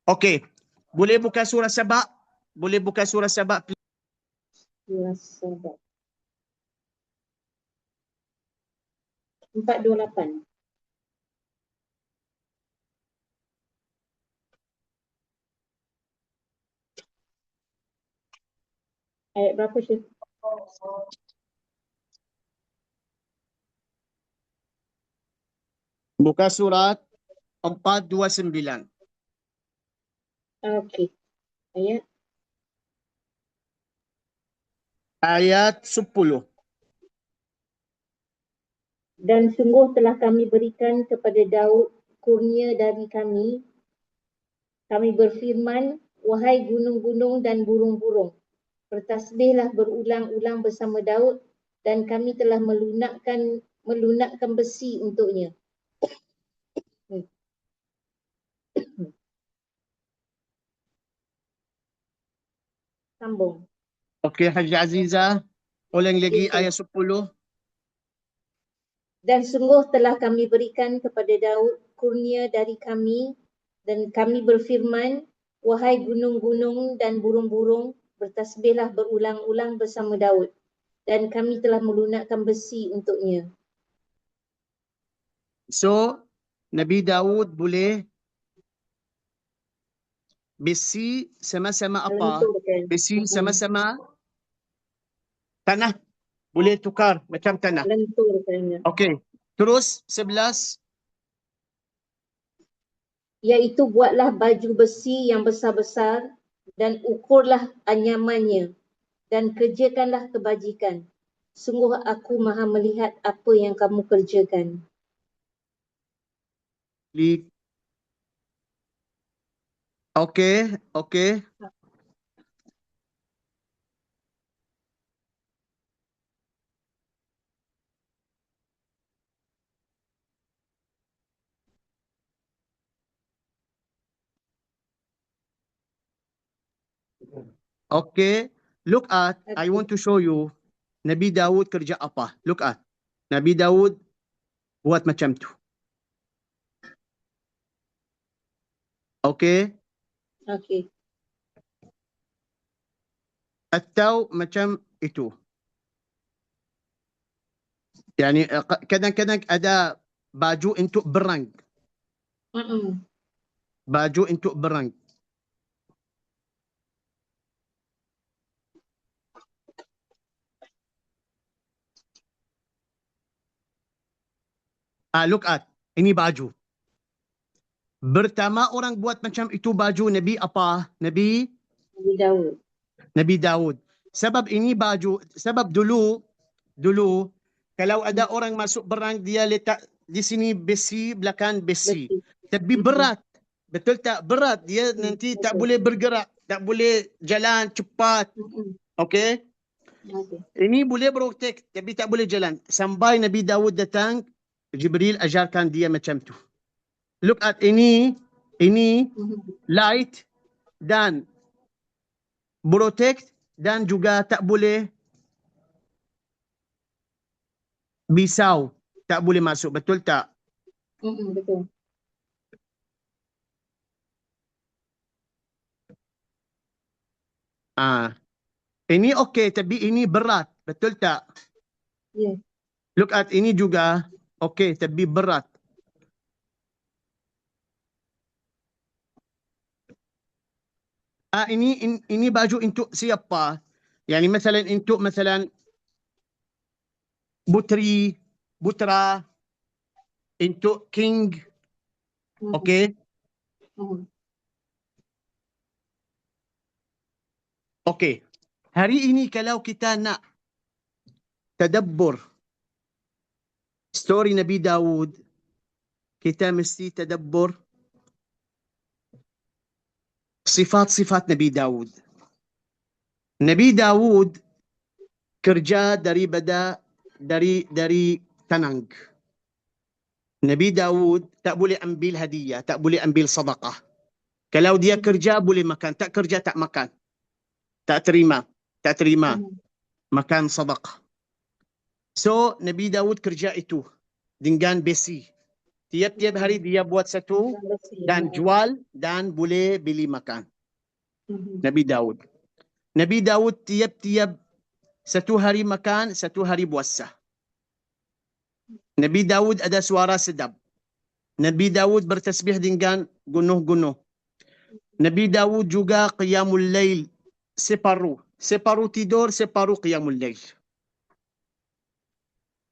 Okay, boleh buka surah Saba? Boleh buka surah Saba? Surah Saba. 428. Ayat berapa Syekh? Buka surat 429. Okey. Ayat. Ayat 10. Dan sungguh telah kami berikan kepada Daud kurnia dari kami. Kami berfirman, wahai gunung-gunung dan burung-burung, bertasbihlah berulang-ulang bersama Daud dan kami telah melunakkan besi untuknya. Sambung. Okey, Haji Aziza. Ulang lagi ayat 10. Dan sungguh telah kami berikan kepada Daud kurnia dari kami dan kami berfirman, wahai gunung-gunung dan burung-burung, bertasbihlah berulang-ulang bersama Daud dan kami telah melunakkan besi untuknya. So, Nabi Daud boleh besi sama-sama apa? Lenturkan. Besi sama-sama tanah. Boleh tukar macam tanah. Lenturkannya. Okey. Terus 11. Iaitu buatlah baju besi yang besar-besar dan ukurlah anyamannya dan kerjakanlah kebajikan. Sungguh aku maha melihat apa yang kamu kerjakan. Okey, okey. Okay, look at, I want to show you Nabi Daud kerja apa. Look at, Nabi Daud buat macam tu. Okay, Okey. atau macam itu. Yani kadang-kadang ada baju untuk berang. Baju untuk berang. Look at, ini baju. Pertama orang buat macam itu baju Nabi apa? Nabi Daud. Nabi Daud. Sebab ini baju, sebab dulu kalau ada orang masuk berang dia letak di sini besi, belakang besi. Tapi berat. Betul tak? Berat. Dia nanti tak boleh bergerak, tak boleh jalan cepat. Okey? Ini boleh protect tapi tak boleh jalan. Sampai Nabi Daud datang, Jibril ajarkan dia macam tu. Look at ini light dan protect dan juga tak boleh bisau, tak boleh masuk. Betul tak? Betul. Ini okey tapi ini berat. Betul tak? Ya. Look at ini juga okey tapi berat. Ini baju untuk siapa? Yani masalan untuk masalan putri, putra, untuk king. Okey? Okey. Hari ini kalau kita nak tadabbur story Nabi Daud, kita mesti tadabbur sifat-sifat Nabi Daud. Nabi Daud kerja dari tenang. Nabi Daud tak boleh ambil hadiah, tak boleh ambil sedekah. Kalau dia kerja boleh makan, tak kerja tak makan. Tak terima makan sedekah. So Nabi Daud kerja itu dengan besi. Tiap-tiap hari dia buat satu dan jual dan boleh beli makan. Nabi Daud. Nabi Daud tiap-tiap satu hari makan, satu hari puasa. Nabi Daud ada suara sedap. Nabi Daud bertasbih dengan gunung-gunung. Nabi Daud juga qiyamul lail separuh. Separuh tidur, separuh qiyamul lail.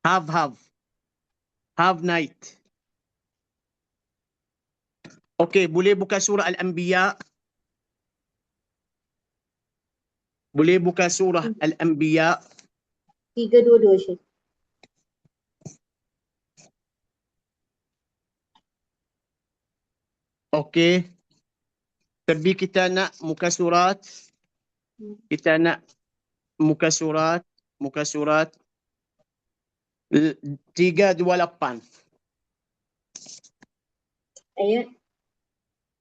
Have night. Okey, boleh buka surah Al-Anbiya? Boleh buka surah Al-Anbiya? 322 Syekh. Okey. Tapi kita nak muka surat. Kita nak muka surat. 328.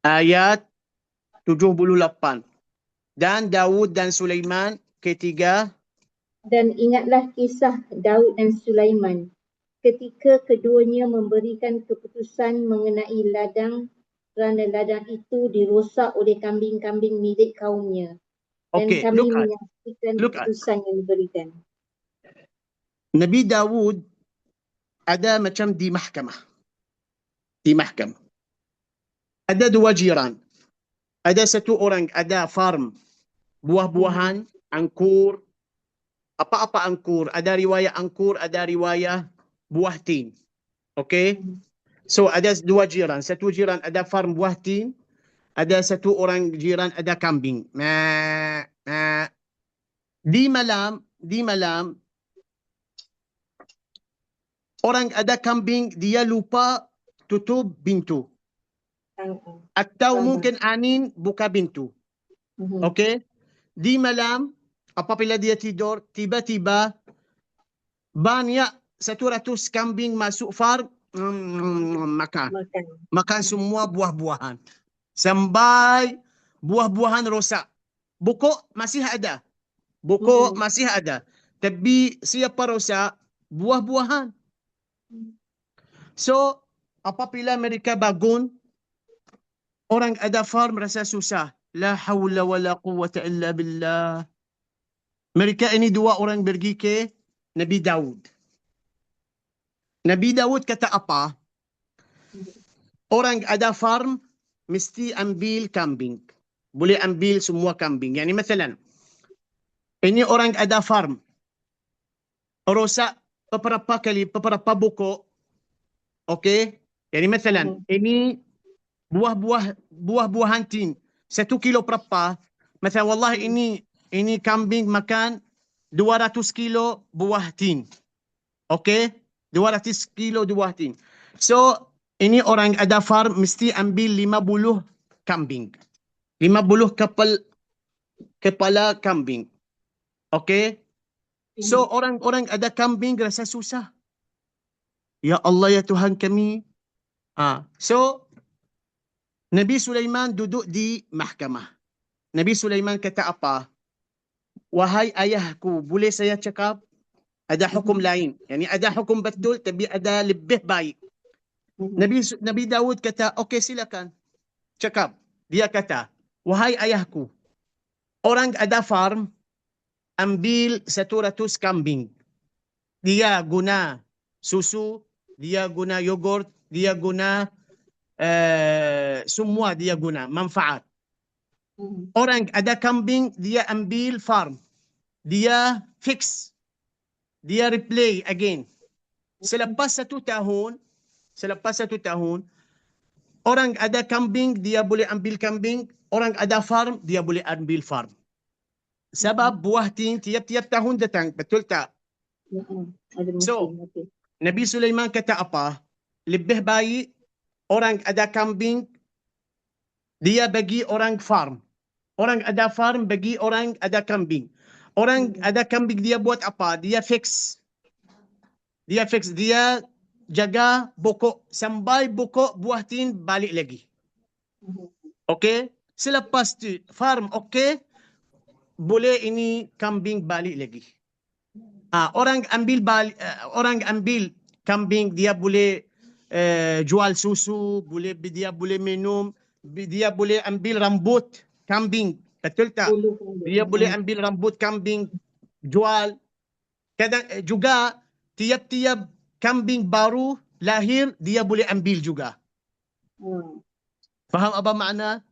Ayat 78. Dan Daud dan Sulaiman ketiga. Dan ingatlah kisah Daud dan Sulaiman ketika keduanya memberikan keputusan mengenai ladang kerana ladang itu dirosak oleh kambing-kambing milik kaumnya. Dan kami menyaksikan keputusan yang diberikan. Nabi Daud ada macam di mahkamah. Ada dua jiran. Ada satu orang ada farm buah-buahan, angkur, apa-apa angkur. Ada riwayat angkur, ada riwayat buah tin. Okay? So ada dua jiran. Satu jiran ada farm buah tin. Ada satu orang jiran ada kambing. Di malam orang ada kambing dia lupa tutup pintu. Atau mungkin angin buka pintu. Okay? Di malam apabila dia tidur, tiba-tiba banyak 100 kambing masuk farm makan semua buah-buahan. Sampai buah-buahan rosak. Pokok masih ada. Tapi siapa rosak? Buah-buahan. So, apabila mereka bangun, orang ada farm rasa susah. La hawla wa la quwwata illa billah. Mereka ini dua orang pergi ke Nabi Daud. Nabi Daud kata apa? Orang ada farm mesti ambil kambing. Boleh ambil semua kambing. Yani misalnya, ini orang ada farm. Rosak beberapa buku. Okey? Yani misalnya, ini buah-buahan tin. 1 kilo berapa? Misalnya, wallah ini kambing makan 200 kilo buah tin. Okey? 200 kilo buah tin. So, ini orang ada farm mesti ambil 50 kambing. 50 kepala kambing. Okey? So, orang ada kambing rasa susah. Ya Allah, ya Tuhan kami. So, Nabi Sulaiman duduk di mahkamah. Nabi Sulaiman kata apa? Wahai ayahku, boleh saya cakap? Ada hukum lain. Yani ada hukum betul, tapi ada lebih baik. Nabi Daud kata, okey silakan. Cakap. Dia kata, wahai ayahku, orang ada farm, ambil 100 kambing. Dia guna susu, dia guna yogurt, dia guna semua dia guna, manfaat. Orang ada kambing, dia ambil farm. Dia fix. Dia replay again. Selepas 1 tahun, orang ada kambing, dia boleh ambil kambing. Orang ada farm, dia boleh ambil farm. Sebab buah tin tiap-tiap tahun datang. Betul tak? So, Nabi Sulaiman kata apa? Lebih baik orang ada kambing, dia bagi orang farm. Orang ada farm bagi orang ada kambing. Orang ada kambing dia buat apa? Dia fix. Dia jaga pokok sampai pokok buah tin balik lagi. Okey? Selepas tu farm okey, boleh ini kambing balik lagi. Orang ambil kambing, dia boleh jual susu, dia boleh minum, dia boleh ambil rambut kambing. Betul tak? Dia boleh ambil rambut kambing, jual. Kadang juga tiap-tiap kambing baru lahir, dia boleh ambil juga. Faham apa makna?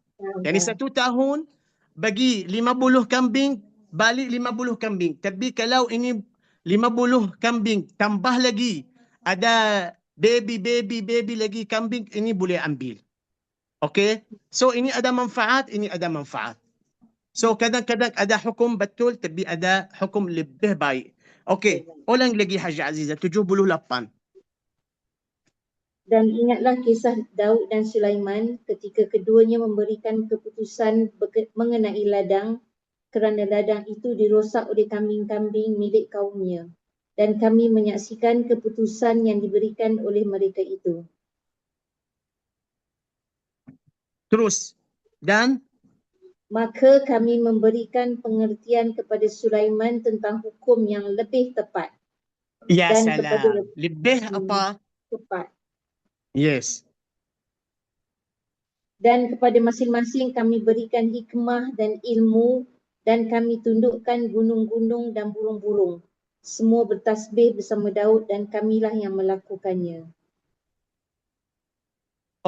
Yani 1 tahun bagi 50 kambing, balik 50 kambing. Tapi kalau ini 50 kambing tambah lagi ada baby lagi kambing, ini boleh ambil. Okay? So ini ada manfaat, ini ada manfaat. So kadang-kadang ada hukum betul, tapi ada hukum lebih baik. Okay, ulang lagi Haji Azizah, 78. Dan ingatlah kisah Daud dan Sulaiman ketika keduanya memberikan keputusan mengenai ladang, kerana ladang itu dirosak oleh kambing-kambing milik kaumnya. Dan kami menyaksikan keputusan yang diberikan oleh mereka itu. Terus, dan maka kami memberikan pengertian kepada Sulaiman tentang hukum yang lebih tepat. Ya dan salam. kepada Lebih apa? tepat. Yes. Dan kepada masing-masing kami berikan hikmah dan ilmu, dan kami tundukkan gunung-gunung dan burung-burung. Semua bertasbih bersama Daud dan kamilah yang melakukannya.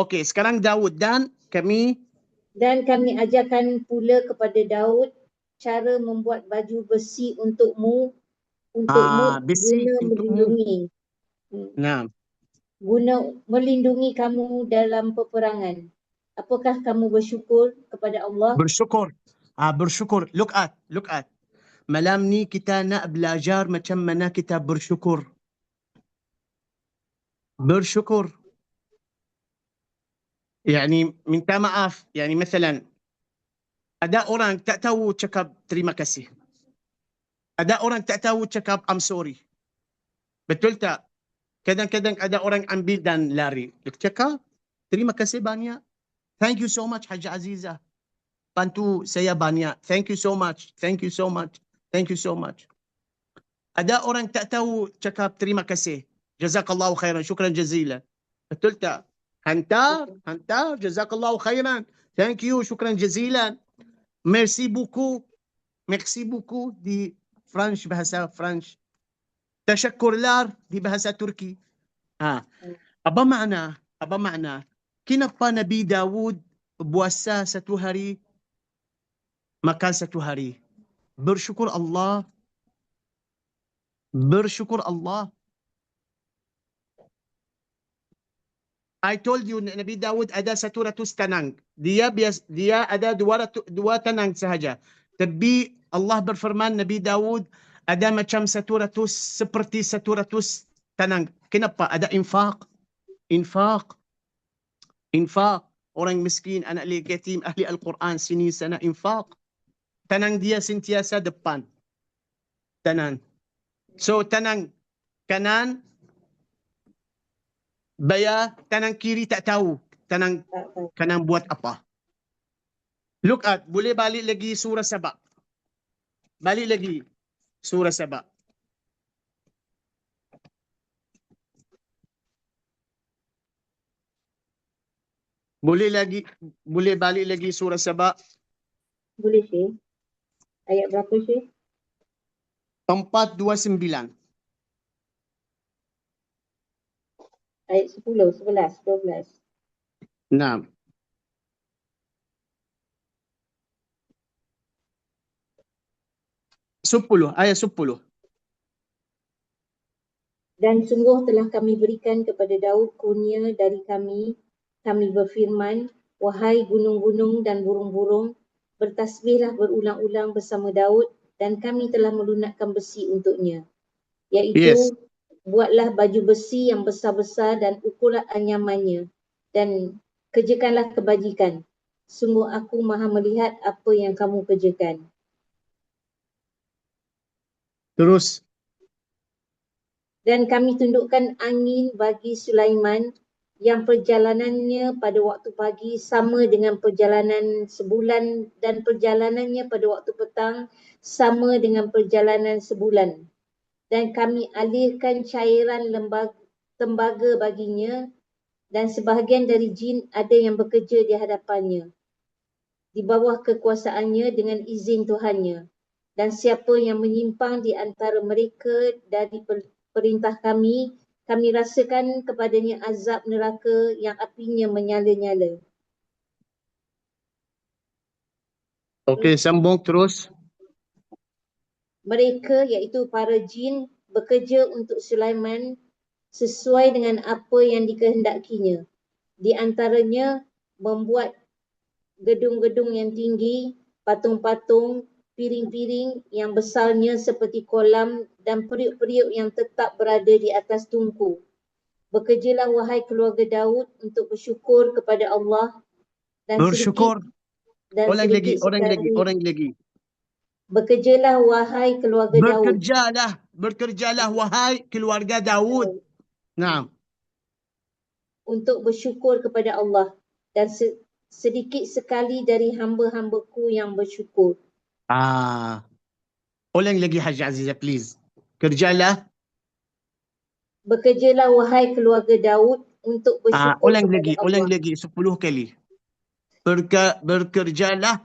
Okey, sekarang Daud dan kami ajarkan pula kepada Daud cara membuat baju besi untukmu besi guna untukmu. melindungi. Nah. Guna melindungi kamu dalam peperangan. Apakah kamu bersyukur kepada Allah? Bersyukur. Bersyukur. Look at. Malam ni kita nak belajar macam mana kita bersyukur. Bersyukur. Yani minta maaf. Yani مثلا ada orang tak tahu cakap terima kasih. Ada orang tak tahu cakap I'm sorry. Betul tak? Kadang-kadang ada orang ambil dan lari. Cakap, terima kasih banyak. Thank you so much Haji Azizah. Bantu saya banyak. Thank you so much. Thank you so much. Thank you so much. Ada orang tak tahu cakap terima kasih. Jazakallahu khairan. Syukran jazilan. Betul tak? Hantar. Jazakallahu khairan. Thank you. Syukran jazilan. Merci beaucoup. Merci beaucoup di French, bahasa French. Tashakkurlar di bahasa Turki. Apa makna? Kenapa Nabi Daud puasa 1 hari, makan 1 hari? Bersyukur Allah. I told you Nabi Daud ada 100 tanang. Dia ada 2 tanang sahaja. Tapi Allah berfirman Nabi Daud ada macam 100 seperti 100 tanang. Kenapa? Ada infak. Orang miskin, anak yatim, ahli Al-Quran, sini sana infak. Tanang dia sentiasa depan. Tanang. So tanang kanan bayar, tanang kiri tak tahu. Tanang kanan buat apa. Look at, boleh balik lagi surah Saba. Surah Saba. Boleh balik lagi surah Saba. Boleh Syekh. Ayat berapa Syekh? 429. Ayat 10, 11, 12. Nah. Ayat 10. Dan sungguh telah kami berikan kepada Daud kurnia dari kami berfirman, wahai gunung-gunung dan burung-burung, bertasbihlah berulang-ulang bersama Daud dan kami telah melunakkan besi untuknya. Iaitu, buatlah baju besi yang besar-besar dan ukurlah anyamannya dan kerjakanlah kebajikan. Sungguh aku maha melihat apa yang kamu kerjakan. Terus. Dan kami tundukkan angin bagi Sulaiman yang perjalanannya pada waktu pagi sama dengan perjalanan sebulan dan perjalanannya pada waktu petang sama dengan perjalanan sebulan. Dan kami alirkan cairan tembaga baginya dan sebahagian dari jin ada yang bekerja di hadapannya di bawah kekuasaannya dengan izin Tuhannya. Dan siapa yang menyimpang di antara mereka dari perintah kami kami rasakan kepadanya azab neraka yang apinya menyala-nyala. Okey, sambung terus. Mereka iaitu para jin bekerja untuk Sulaiman sesuai dengan apa yang dikehendakinya. Di antaranya membuat gedung-gedung yang tinggi, patung-patung, piring-piring yang besarnya seperti kolam dan periuk-periuk yang tetap berada di atas tungku. Bekerjalah wahai keluarga Daud untuk bersyukur kepada Allah dan Bersyukur. Orang lagi. Bekerjalah wahai keluarga Daud. Bekerjalah wahai keluarga Daud. Naam. Untuk bersyukur kepada Allah dan sedikit sekali dari hamba-hambaku yang bersyukur. Ulang lagi Haji Azizah please. Bekerjalah wahai keluarga Daud untuk bersyukur ulang kepada Allah. lagi 10 kali. Bekerjalah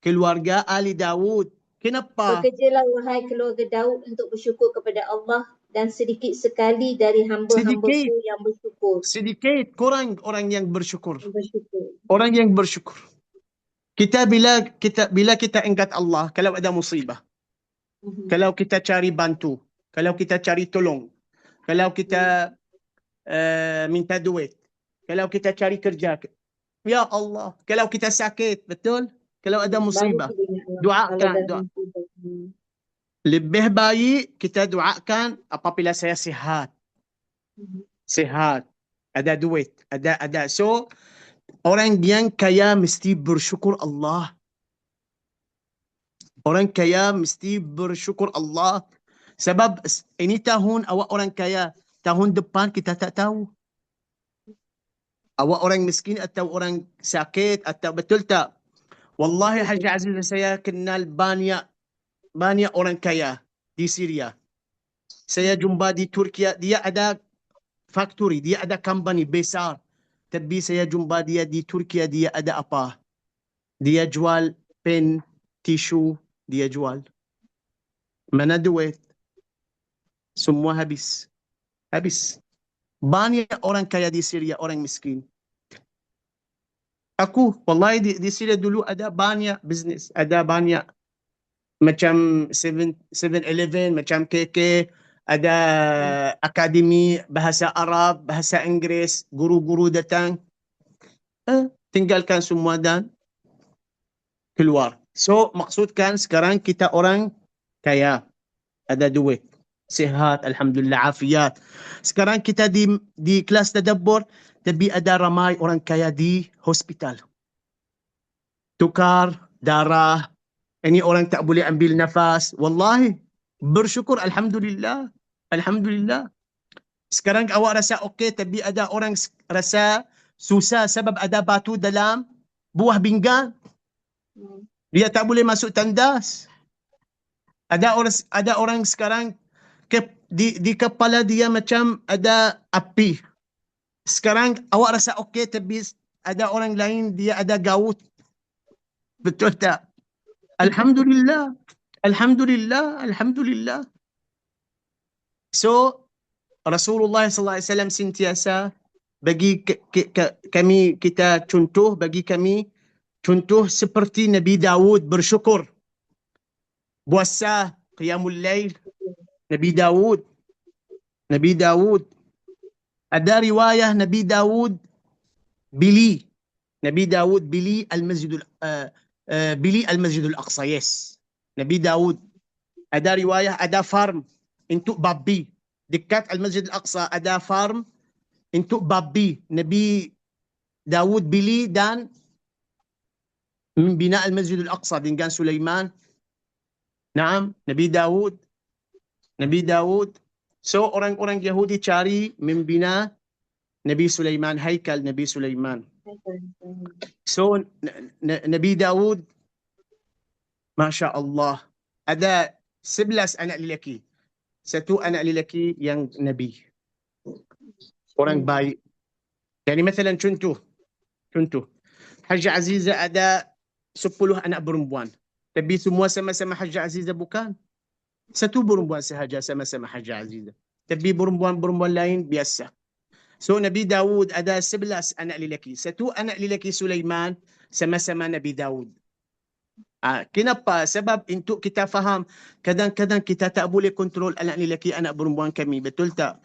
keluarga Ali Daud. Kenapa? Bekerjalah wahai keluarga Daud untuk bersyukur kepada Allah dan sedikit sekali dari hamba-hambaku yang bersyukur. Sedikit kurang orang yang bersyukur. Orang yang bersyukur. Bila kita ingat Allah, kalau ada musibah, kalau kita cari bantu, kalau kita cari tolong, kalau kita minta duit, kalau kita cari kerja, ya Allah, kalau kita sakit, betul? Kalau ada musibah, doakan. Lebih baik kita doakan apabila saya sihat. Sihat, ada duit, ada. So, orang yang kaya mesti bersyukur Allah. Orang kaya mesti bersyukur Allah. Sebab ini tahun awak orang kaya, tahun depan kita tak tahu. Awak orang miskin atau orang sakit atau betul tak? Wallahi Haji Azizah, saya kenal banyak orang kaya di Syria. Saya jumpa di Turki, dia ada factory, dia ada company besar. Tapi saya jumpa dia di Turki, dia ada apa? Dia jual pen, tisu, dia jual. Mana duit? Semua habis. Banyak orang kaya di Syria, orang miskin. Aku, wallahi di Syria dulu ada banyak bisnes, ada banyak macam 7-Eleven, macam KK, ada akademi bahasa Arab, bahasa Inggeris, guru-guru datang, tinggalkan semua dan keluar. So, maksudkan sekarang kita orang kaya, ada duit, sihat, alhamdulillah, afiat. Sekarang kita di kelas tadabbur, tapi ada ramai orang kaya di hospital. Tukar darah, ini orang tak boleh ambil nafas. Wallahi, bersyukur, alhamdulillah. Alhamdulillah. Sekarang awak rasa okey, tapi ada orang rasa susah sebab ada batu dalam buah pinggan. Dia tak boleh masuk tandas. Ada orang sekarang di kepala dia macam ada api. Sekarang awak rasa okey, tapi ada orang lain dia ada gaut. Betul tak? Alhamdulillah. Alhamdulillah. Alhamdulillah. So, Rasulullah SAW sentiasa bagi kita contoh, bagi kami contoh seperti Nabi Daud bersyukur. Puasa, qiyamul lail, Nabi Daud. Ada riwayah Nabi Daud bili al-Masjidul Aqsa. Yes. Nabi Daud. Ada riwayah ada farm untuk babi. Dekat al-Masjid al-Aqsa ada farm untuk babi. Nabi Daud bili dan membina al-Masjid al-Aqsa dengan Sulaiman. Naam, Nabi Daud. So orang-orang Yahudi cari membina Nabi Sulaiman, haikal Nabi Sulaiman. So Nabi Daud, Masya Allah, ada 11 anak lelaki. Satu anak lelaki yang Nabi. Orang baik. Yani مثلا contoh. Haji Azizah ada 10 anak perempuan. Tapi semua sama-sama Haji Azizah bukan. Satu perempuan sahaja sama-sama Haji Azizah. Tapi perempuan-perempuan lain biasa. So Nabi Daud ada 11 anak lelaki. Satu anak lelaki Sulaiman sama-sama Nabi Daud. Kenapa? Sebab untuk kita faham, kadang-kadang kita tak boleh kontrol anak lelaki, anak perempuan kami. Betul tak?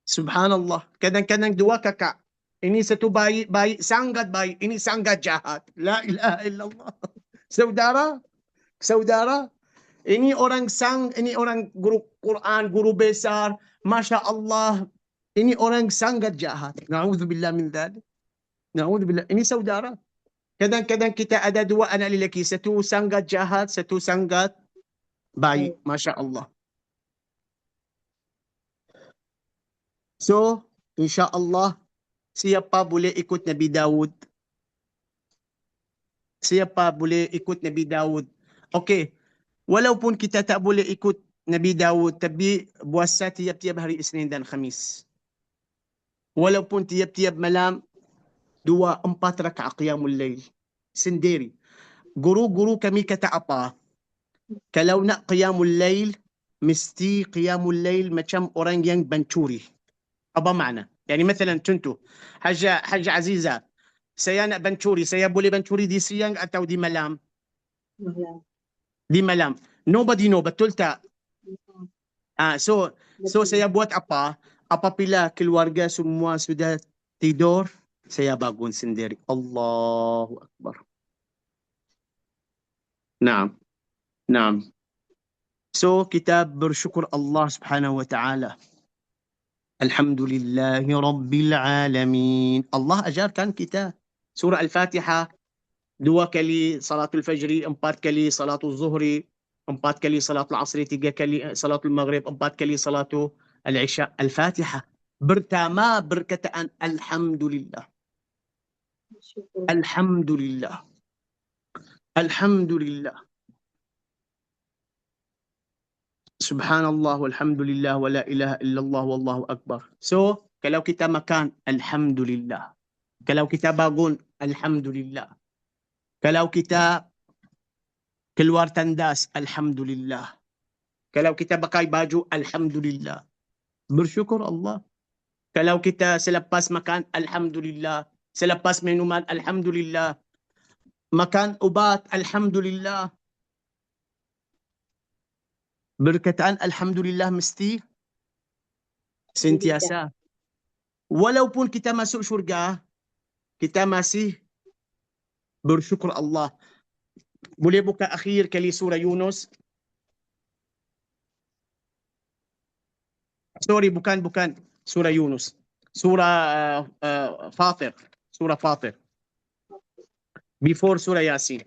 Subhanallah. Kadang-kadang dua kakak. Ini satu baik, sangat baik. Ini sangat jahat. La ilaha illallah. Saudara. Ini orang guru Quran, guru besar. Masya Allah. Ini orang sangat jahat. Na'udzubillah min dzalik. Na'udzubillah. Ini saudara. Kadang-kadang kita ada dua anak lelaki. Satu sangat jahat, satu sangat baik. Masya Allah. So, insya Allah, siapa boleh ikut Nabi Daud? Siapa boleh ikut Nabi Daud? Okey, walaupun kita tak boleh ikut Nabi Daud, tapi puasa tiap-tiap hari Isnin dan Khamis. Walaupun tiap-tiap malam 2-4 rakaat qiyamul lail sendiri. Guru-guru kami kata apa? Kalau nak qiyamul lail, mesti qiyamul lail macam orang yang mencuri. Apa makna? Yani مثلا contoh, Haja Aziza, saya nak mencuri, saya boleh mencuri di siang atau di malam? Di malam. Nobody know, betul tak? So saya buat apa? Apabila keluarga semua sudah tidur, saya bangun sendiri. Allahu Akbar. Naam. So kita bersyukur Allah Subhanahu wa taala. Alhamdulillahi Rabbil Alamin. Allah ajarkan kita surah Al-Fatihah 2 kali salatul fajri, 4 kali salatul zuhri, 4 kali salatul asri, 3 kali salatul maghrib, 4 kali salatul al-isya. Al-Fatihah pertama berkataan Alhamdulillah. Alhamdulillah. Alhamdulillah. Subhanallah walhamdulillah wa la ilaha illallah wallahu akbar. So, kalau kita makan, Alhamdulillah. Kalau kita bangun, Alhamdulillah. Kalau kita keluar tandas, Alhamdulillah. Kalau kita pakai baju, Alhamdulillah. Bersyukur Allah. Kalau kita selepas makan, Alhamdulillah. Selepas minuman, Alhamdulillah. Makan ubat, Alhamdulillah. Berkataan Alhamdulillah mesti sentiasa. Walaupun kita masuk syurga, kita masih bersyukur Allah. Boleh buka akhir kali surah Yunus? Sorry, bukan surah Yunus. Surah Fatir. Surah Fatir. Before surah Yasin.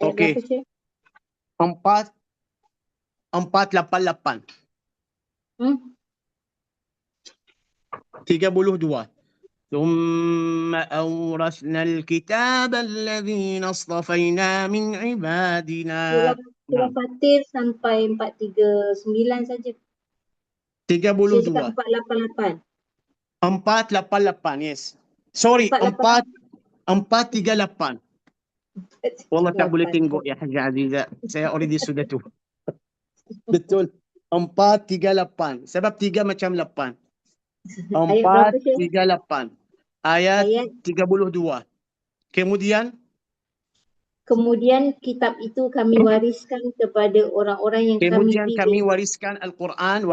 Okey. 488. 32. ثم أورثنا الكتاب الذين اصطفينا من عبادنا. Surah Fatir sampai 439 saja. 32. 488. 488, yes. Sorry, 438. Wallah tak boleh tengok ya Haja Aziza. Saya already sudah tu. Betul. 438. Sebab 3 macam 8. 438. Ayat 32. Kemudian kitab itu kami wariskan kepada orang-orang yang kami wariskan Al-Quran,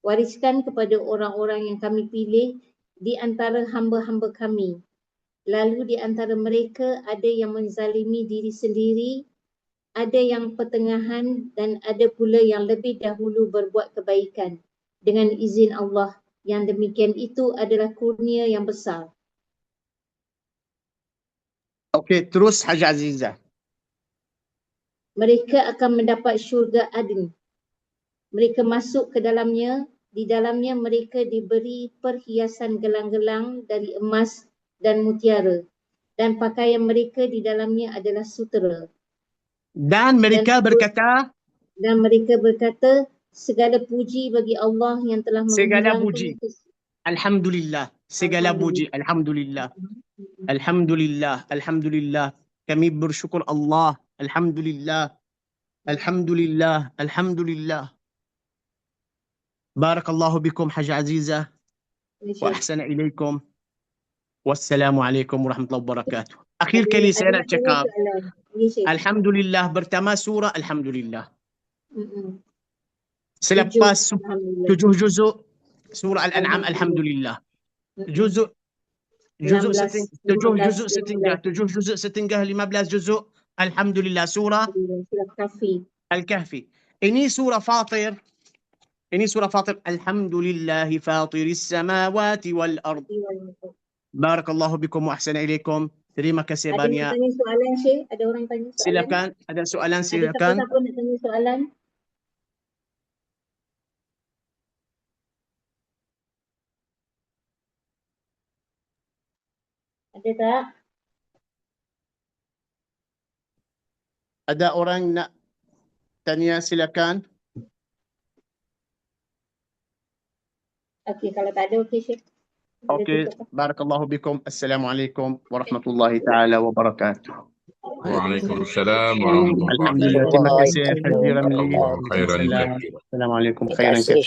wariskan kepada orang-orang yang kami pilih di antara hamba-hamba kami. Lalu di antara mereka ada yang menzalimi diri sendiri, ada yang pertengahan dan ada pula yang lebih dahulu berbuat kebaikan dengan izin Allah. Yang demikian itu adalah kurnia yang besar. Okey, terus Haja Aziza. Mereka akan mendapat syurga Aden. Mereka masuk ke dalamnya. Di dalamnya mereka diberi perhiasan gelang-gelang dari emas dan mutiara, dan pakaian mereka di dalamnya adalah sutera. Dan mereka berkata, segala puji bagi Allah yang telah segala puji. Alhamdulillah. Segala puji. Alhamdulillah. Alhamdulillah, Alhamdulillah. Kami bersyukur Allah. Alhamdulillah, Alhamdulillah, Alhamdulillah. Barakallahu bikum Haja Azizah. Wa ahsana ilaikum. Wassalamualaikum warahmatullahi wabarakatuh. Akhir kali saya nak cakap, Alhamdulillah bertama surah Alhamdulillah. Selepas 7 juzuk surah Al-An'am Alhamdulillah. 7 juzuk setengah 15 juzuk Alhamdulillah surah Al-Kahfi. Ini surah Fatir. Alhamdulillahi fatiris samawati wal ard. Barakallahu bikum wa ahsana ilaikum. Terima kasih banyak. Ada soalan, Syekh? Ada orang tanya soalan? Silakan, ada soalan silakan. Ada siapa nak tanya soalan? Ada tak? Ada orang nak tanya silakan. Okey, kalau tak ada okey, Syekh. Okey, barakallahu bikum. Assalamualaikum warahmatullahi taala wabarakatuh. Waalaikumsalam warahmatullahi wabarakatuh. Alhamdulillah, terima kasih Haji Ramli. Khairan katsira. Assalamualaikum khairan katsira.